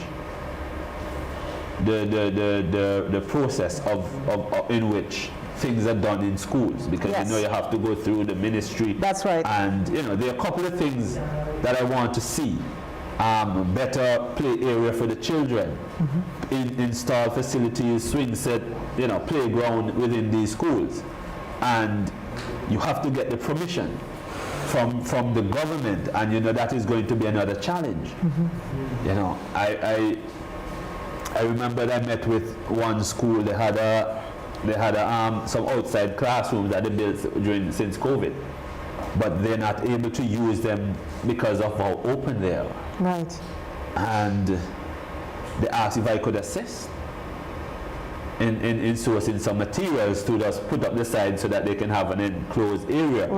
the process of in which things are done in schools, because you know you have to go through the ministry. That's right. And you know, there are a couple of things that I want to see. Better play area for the children, install facilities, swing set, you know, playground within these schools, and you have to get the permission from the government, and you know that is going to be another challenge. You know, I remember I met with one school. They had some outside classrooms that they built since COVID, but they're not able to use them because of how open they are. Right. And they asked if I could assist in sourcing some materials to just put up the side so that they can have an enclosed area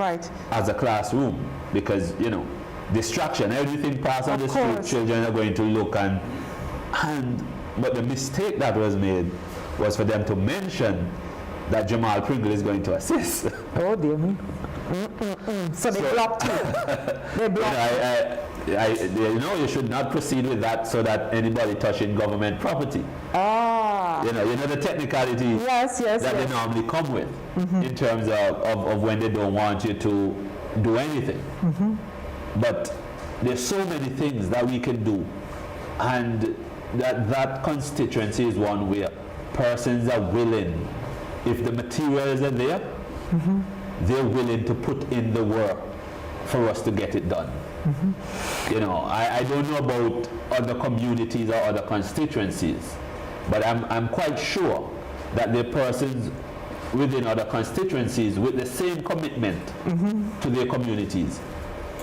as a classroom, because you know, distraction, everything passed on the street, children are going to look but the mistake that was made was for them to mention that Jamal Pringle is going to assist. Oh dear me. So they blocked you. They blocked you know, you should not proceed with that so that anybody touching government property. You know the technicalities that they normally come with in terms of when they don't want you to do anything. But there's so many things that we can do, and that constituency is one where persons are willing, if the materials are there, they're willing to put in the work for us to get it done. You know, I don't know about other communities or other constituencies, but I'm quite sure that there are persons within other constituencies with the same commitment to their communities.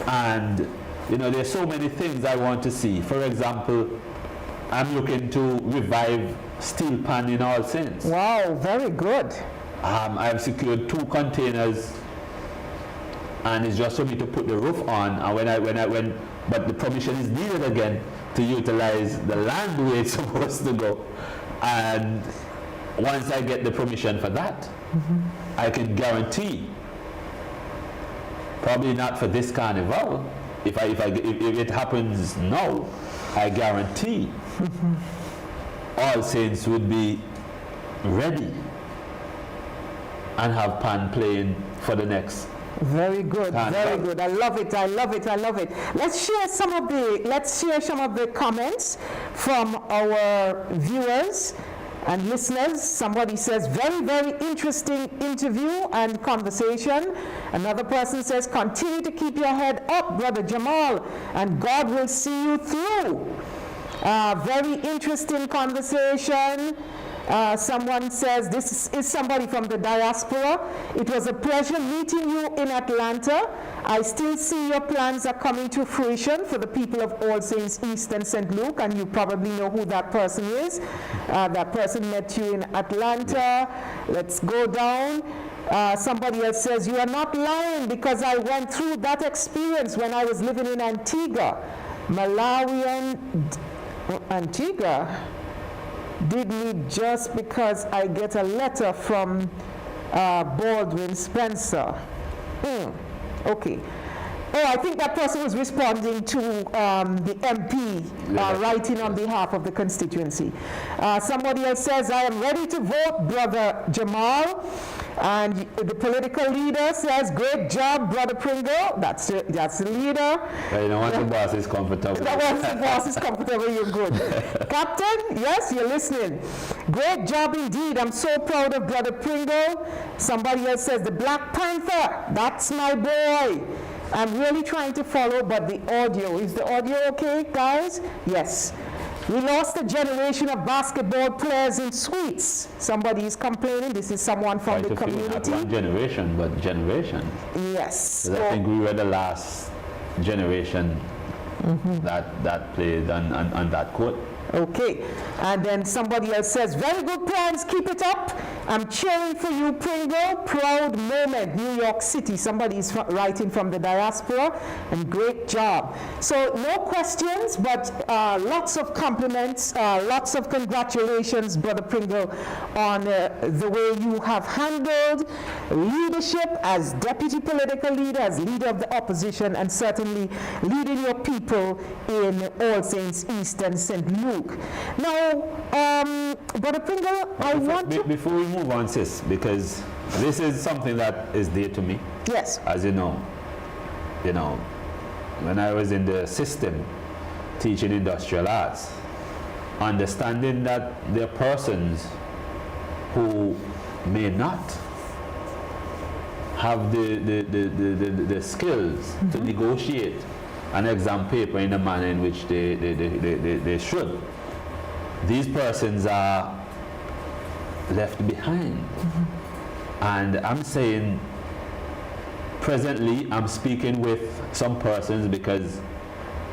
And you know, there's so many things I want to see. For example, I'm looking to revive steel pan in All Saints. Wow, very good. I've secured 2 containers, and it's just for me to put the roof on. And but the permission is needed again to utilize the land where it's supposed to go. And once I get the permission for that, I can guarantee, probably not for this carnival, if it happens now, I guarantee All Saints would be ready and have pan playing for the next Very good, very good. I love it. I love it. I love it. Let's share some of the comments from our viewers and listeners. Somebody says, very, very interesting interview and conversation. Another person says, continue to keep your head up, Brother Jamal, and God will see you through. Very interesting conversation. Someone says, this is somebody from the diaspora. It was a pleasure meeting you in Atlanta. I still see your plans are coming to fruition for the people of All Saints East and St. Luke, and you probably know who that person is. That person met you in Atlanta. Let's go down. Somebody else says, you are not lying because I went through that experience when I was living in Antigua. Antigua did me just because I get a letter from Baldwin Spencer. Okay. Oh, I think that person was responding to the MP writing on behalf of the constituency. Somebody else says, I am ready to vote, Brother Jamal. And the political leader says, great job, Brother Pringle. That's the leader. You know, once the boss is comfortable. Once the boss is comfortable, you're good. Captain, yes, you're listening. Great job indeed. I'm so proud of Brother Pringle. Somebody else says, the Black Panther, that's my boy. I'm really trying to follow, but the audio, is the audio okay, guys? Yes. We lost a generation of basketball players in suites. Somebody is complaining. This is someone from the community. Not one generation, but generations. Yes. I think we were the last generation that played on that court. Okay. And then somebody else says, very good plans, keep it up. I'm cheering for you, Pringle. Proud moment, New York City. Somebody is writing from the diaspora, and great job. So no questions, but lots of compliments, lots of congratulations, Brother Pringle, on the way you have handled leadership as deputy political leader, as leader of the opposition, and certainly leading your people in All Saints East and St. Luke. Now, Brother Pringle, I want to... Before we move on, sis, because this is something that is dear to me. Yes. As you know, when I was in the system teaching industrial arts, understanding that there are persons who may not have the skills to negotiate an exam paper in the manner in which they should. These persons are left behind. And I'm saying, presently, I'm speaking with some persons because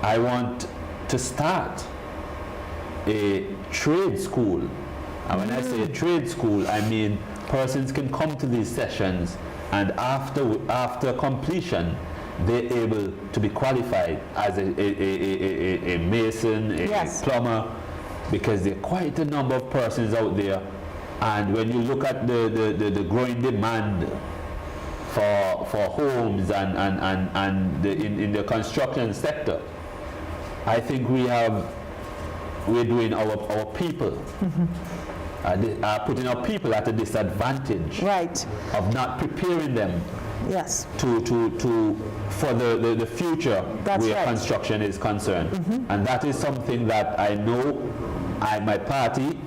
I want to start a trade school. And when I say a trade school, I mean persons can come to these sessions, and after completion, they're able to be qualified as a mason, a plumber, because there are quite a number of persons out there. And when you look at the growing demand for homes and in the construction sector, I think we're doing our people, putting our people at a disadvantage, right, of not preparing them, yes, for the future. That's where right. Construction is concerned. And that is something that I know my party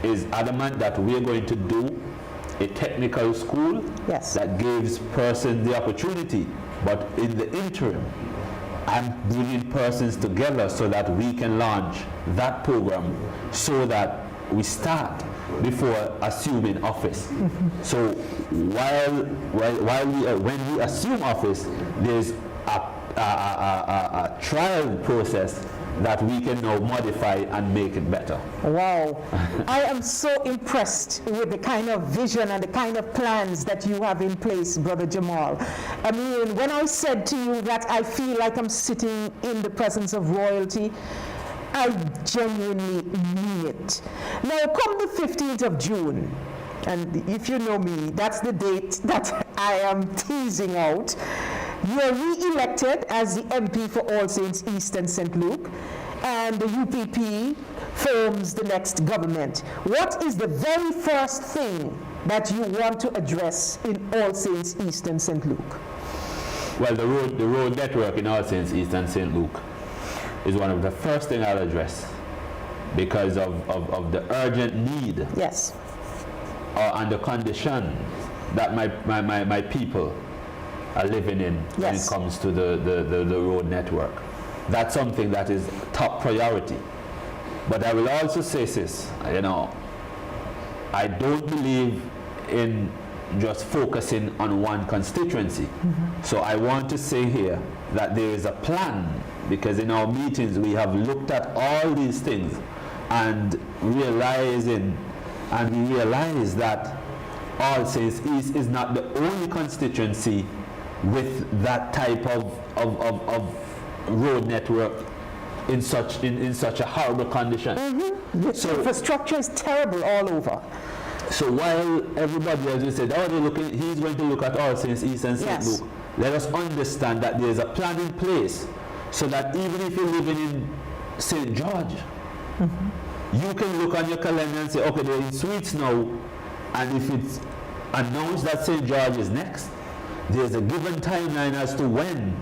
is adamant that we're going to do a technical school, yes, that gives persons the opportunity. But in the interim, I'm bringing persons together so that we can launch that program, so that we start before assuming office. So when we assume office, there's a trial process that we can now modify and make it better. Wow. I am so impressed with the kind of vision and the kind of plans that you have in place, Brother Jamal. I mean, when I said to you that I feel like I'm sitting in the presence of royalty, I genuinely mean it. Now, come the 15th of June, and if you know me, that's the date that I am teasing out. You are re-elected as the MP for All Saints East and St. Luke, and the UPP forms the next government. What is the very first thing that you want to address in All Saints East and St. Luke? Well, the road network in All Saints East and St. Luke is one of the first thing I'll address because of the urgent need. Yes. And the condition that my people are living in when it comes to the road network. That's something that is top priority. But I will also say this, you know, I don't believe in just focusing on one constituency. So I want to say here that there is a plan, because in our meetings we have looked at all these things and we realize that All Saints East is not the only constituency with that type of road network in such a horrible condition. The so infrastructure is terrible all over. So while everybody, as you said, he's going to look at All Saints East and St. Luke, let us understand that there's a plan in place so that even if you're living in St. George, you can look on your calendar and say, okay, they're in Sweets now, and if it's announced that St. George is next, there's a given timeline as to when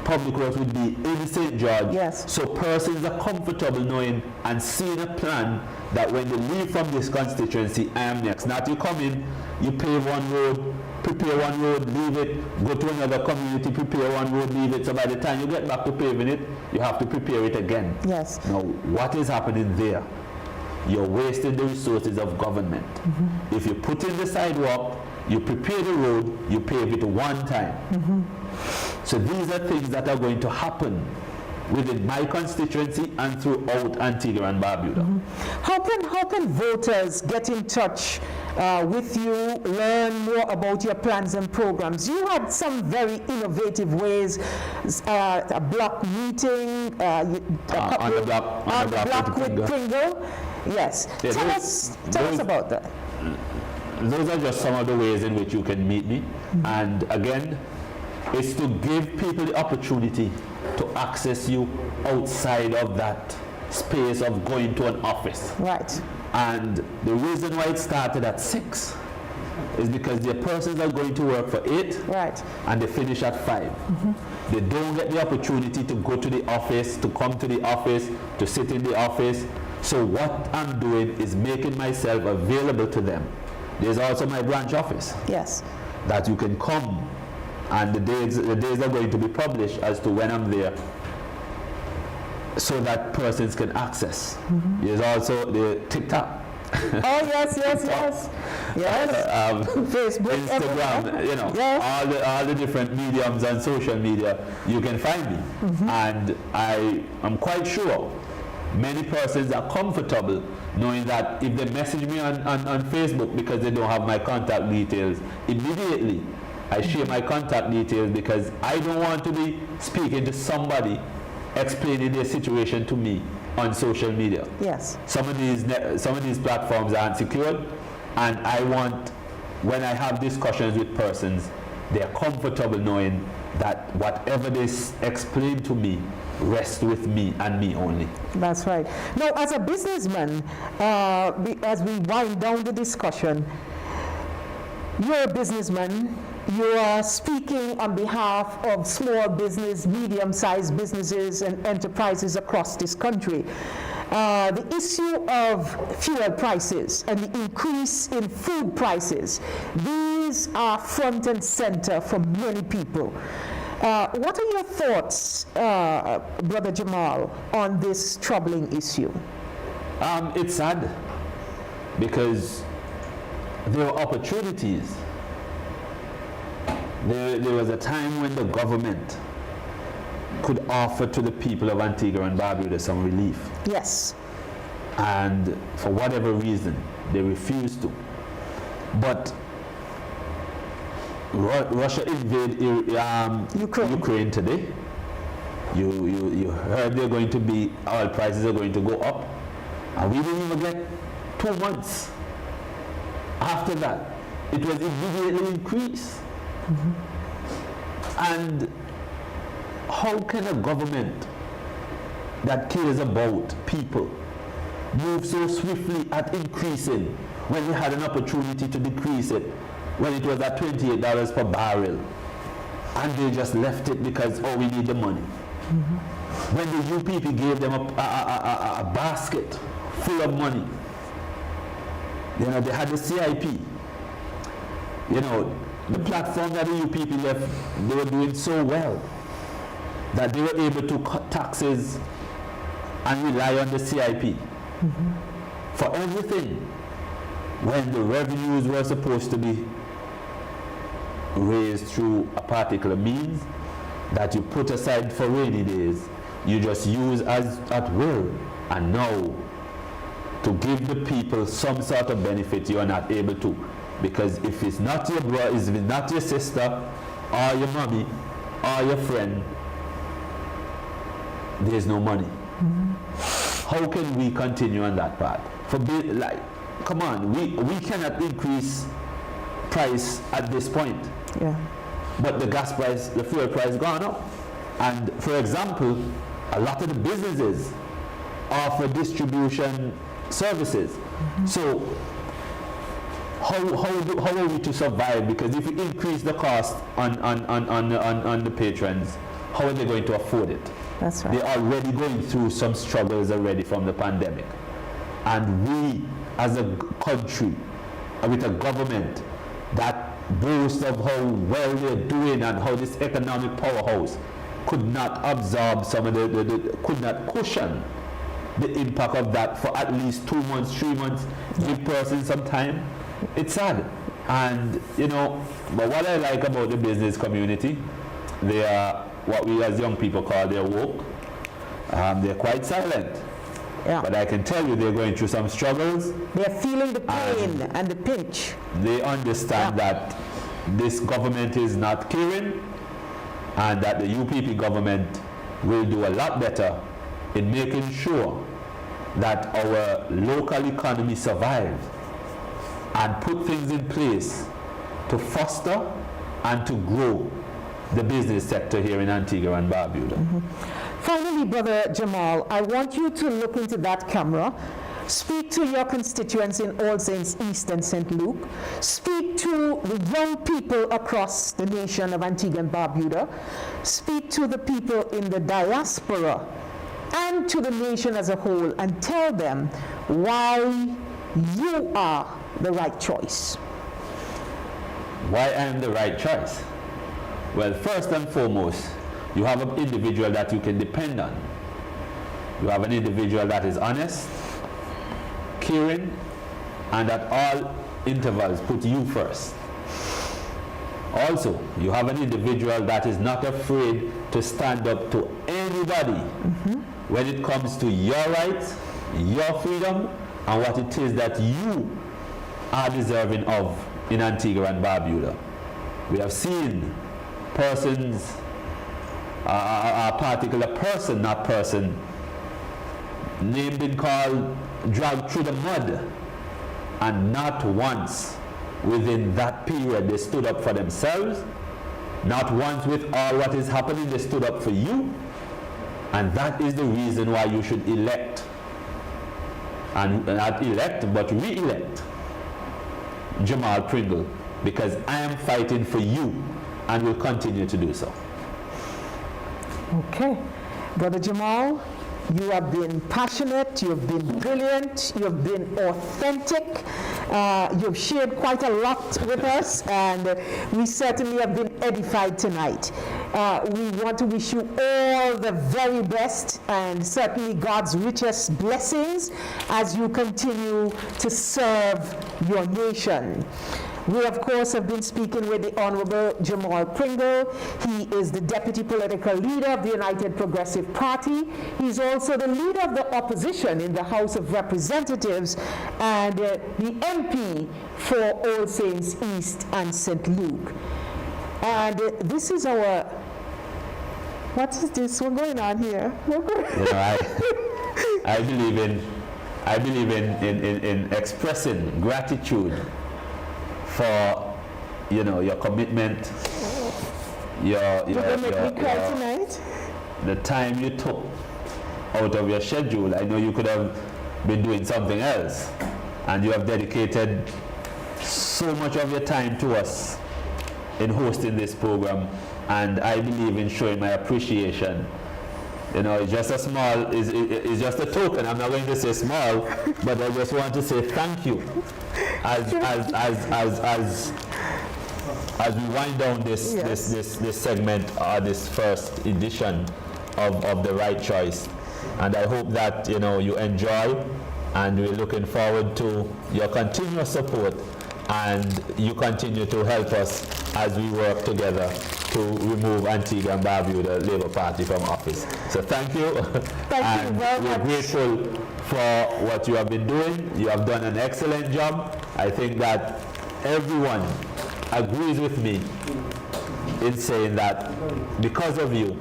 public works would be in St. George. Yes. So persons are comfortable knowing and seeing a plan that when they leave from this constituency, I am next. Not you come in, you pave one road, prepare one road, leave it, go to another community, prepare one road, leave it. So by the time you get back to paving it, you have to prepare it again. Yes. Now, what is happening there? You're wasting the resources of government. If you put in the sidewalk, you prepare the road, you pave it one time. So these are things that are going to happen within my constituency and throughout Antigua and Barbuda. How can voters get in touch with you, learn more about your plans and programs? You had some very innovative ways, a block meeting, on the block with Pringle. Yes. Yeah, Tell us about that. Those are just some of the ways in which you can meet me. And again, it's to give people the opportunity to access you outside of that space of going to an office. Right. And the reason why it started at 6 is because the persons are going to work for 8 and they finish at 5. They don't get the opportunity to go to the office, to come to the office, to sit in the office. So what I'm doing is making myself available to them. There's also my branch office. Yes. That you can come, and the days are going to be published as to when I'm there, so that persons can access. There's also the TikTok. Oh yes. Facebook, Instagram, you know, all the different mediums and social media, you can find me. And I am quite sure many persons are comfortable knowing that if they message me on Facebook because they don't have my contact details, immediately I share my contact details, because I don't want to be speaking to somebody explaining their situation to me on social media. Yes. Some of these platforms aren't secured, and I want, when I have discussions with persons, they're comfortable knowing that whatever they explain to me rests with me and me only. That's right. Now, as a businessman, as we wind down the discussion, you're a businessman. You are speaking on behalf of small business, medium-sized businesses and enterprises across this country. The issue of fuel prices and the increase in food prices, these are front and center for many people. What are your thoughts, Brother Jamal, on this troubling issue? It's sad, because there are opportunities. There was a time when the government could offer to the people of Antigua and Barbuda some relief. Yes. And for whatever reason, they refused to. But Russia invaded Ukraine today. You heard they're going to be, oil prices are going to go up. And we didn't even get 2 months after that. It was immediately increased. And how can a government that cares about people move so swiftly at increasing when they had an opportunity to decrease it when it was at $28 per barrel? and they just left it because, oh, we need the money. When the UPP gave them a basket full of money, you know, they had the CIP, you know, the platform that the UPP left, they were doing so well that they were able to cut taxes and rely on the CIP for everything, when the revenues were supposed to be raised through a particular means that you put aside for rainy days, you just use as at will. And now, to give the people some sort of benefit, you are not able to. Because if it's not your brother, if it's not your sister, or your mommy, or your friend, there's no money. How can we continue on that path? Like, come on, we cannot increase price at this point. Yeah. But the gas price, the fuel price gone up. And for example, a lot of the businesses offer distribution services. So how are we to survive? Because if you increase the cost on the patrons, how are they going to afford it? That's right. They're already going through some struggles already from the pandemic. And we, as a country, with a government that boasts of how well they're doing and how this economic powerhouse could not absorb some of could not cushion the impact of that for at least 2 months, 3 months, give person some time. It's sad. And, you know, but what I like about the business community, they are what we as young people call they're woke. They're quite silent. Yeah. But I can tell you they're going through some struggles. They're feeling the pain and the pinch. They understand that this government is not caring, and that the UPP government will do a lot better in making sure that our local economy survives and put things in place to foster and to grow the business sector here in Antigua and Barbuda. Finally, Brother Jamal, I want you to look into that camera, speak to your constituents in All Saints East and St. Luke, speak to the young people across the nation of Antigua and Barbuda, speak to the people in the diaspora and to the nation as a whole, and tell them why you are the right choice. Why I am the right choice? Well, first and foremost, you have an individual that you can depend on. You have an individual that is honest, caring, and at all intervals put you first. Also, you have an individual that is not afraid to stand up to anybody when it comes to your rights, your freedom, and what it is that you are deserving of in Antigua and Barbuda. We have seen persons, a particular person, not person, named and called, dragged through the mud, and not once within that period they stood up for themselves. Not once with all what is happening they stood up for you. And that is the reason why you should elect, and not elect but re-elect, Jamal Pringle, because I am fighting for you and will continue to do so. Okay. Brother Jamal, you have been passionate, you have been brilliant, you have been authentic, you've shared quite a lot with us, and we certainly have been edified tonight. We want to wish you all the very best, and certainly God's richest blessings as you continue to serve your nation. We, of course, have been speaking with the Honorable Jamal Pringle. He is the Deputy Political Leader of the United Progressive Party. He's also the Leader of the Opposition in the House of Representatives and the MP for All Saints East and St. Luke. And this is our... What is this? What's going on here? You know, I believe in expressing gratitude for, you know, your commitment, the time you took out of your schedule. I know you could have been doing something else, and you have dedicated so much of your time to us in hosting this program, and I believe in showing my appreciation. You know, it's just a small, it's just a token. I'm not going to say small, but I just want to say thank you as we wind down this segment, this first edition of The Right Choice. And I hope that, you know, you enjoy, and we're looking forward to your continuous support, and you continue to help us as we work together to remove Antigua and Barbuda Labour Party from office. So thank you. Thank you very much. We're grateful for what you have been doing. You have done an excellent job. I think that everyone agrees with me in saying that because of you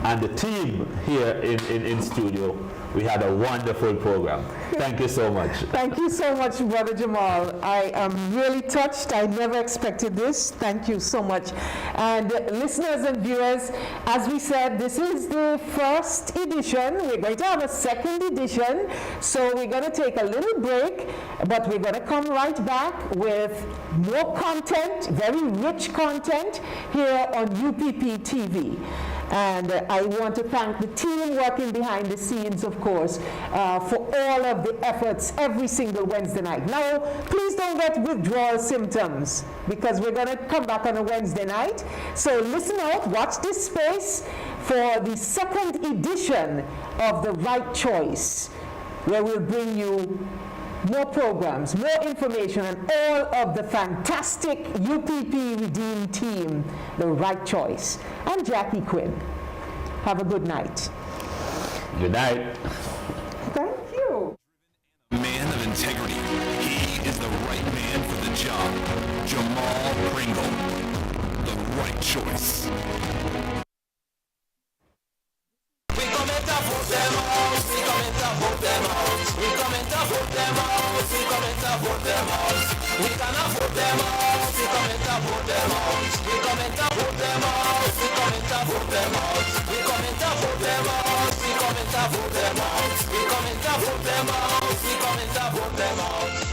and the team here in studio, we had a wonderful program. Thank you so much. Thank you so much, Brother Jamal. I am really touched. I never expected this. Thank you so much. And listeners and viewers, as we said, this is the first edition. We're going to have a second edition. So we're going to take a little break, but we're going to come right back with more content, very rich content here on UPP TV. And I want to thank the team working behind the scenes, of course, for all of the efforts every single Wednesday night. Now, please don't get withdrawal symptoms, because we're going to come back on a Wednesday night. So listen out, watch this space for the second edition of The Right Choice, where we'll bring you more programs, more information, and all of the fantastic UPP Redeemed team, The Right Choice. I'm Jackie Quinn. Have a good night. Good night. Thank you. Man of integrity. He is the right man for the job. Jamal Pringle. The Right Choice. We come and vote them out. We come and vote them out. We come and vote them out. We come and vote them out. We cannot vote them out. We come and vote them out. We come and vote them out. We come and vote them out. We come and vote them out. We come and vote them out. We come and vote them out. We come and vote them out.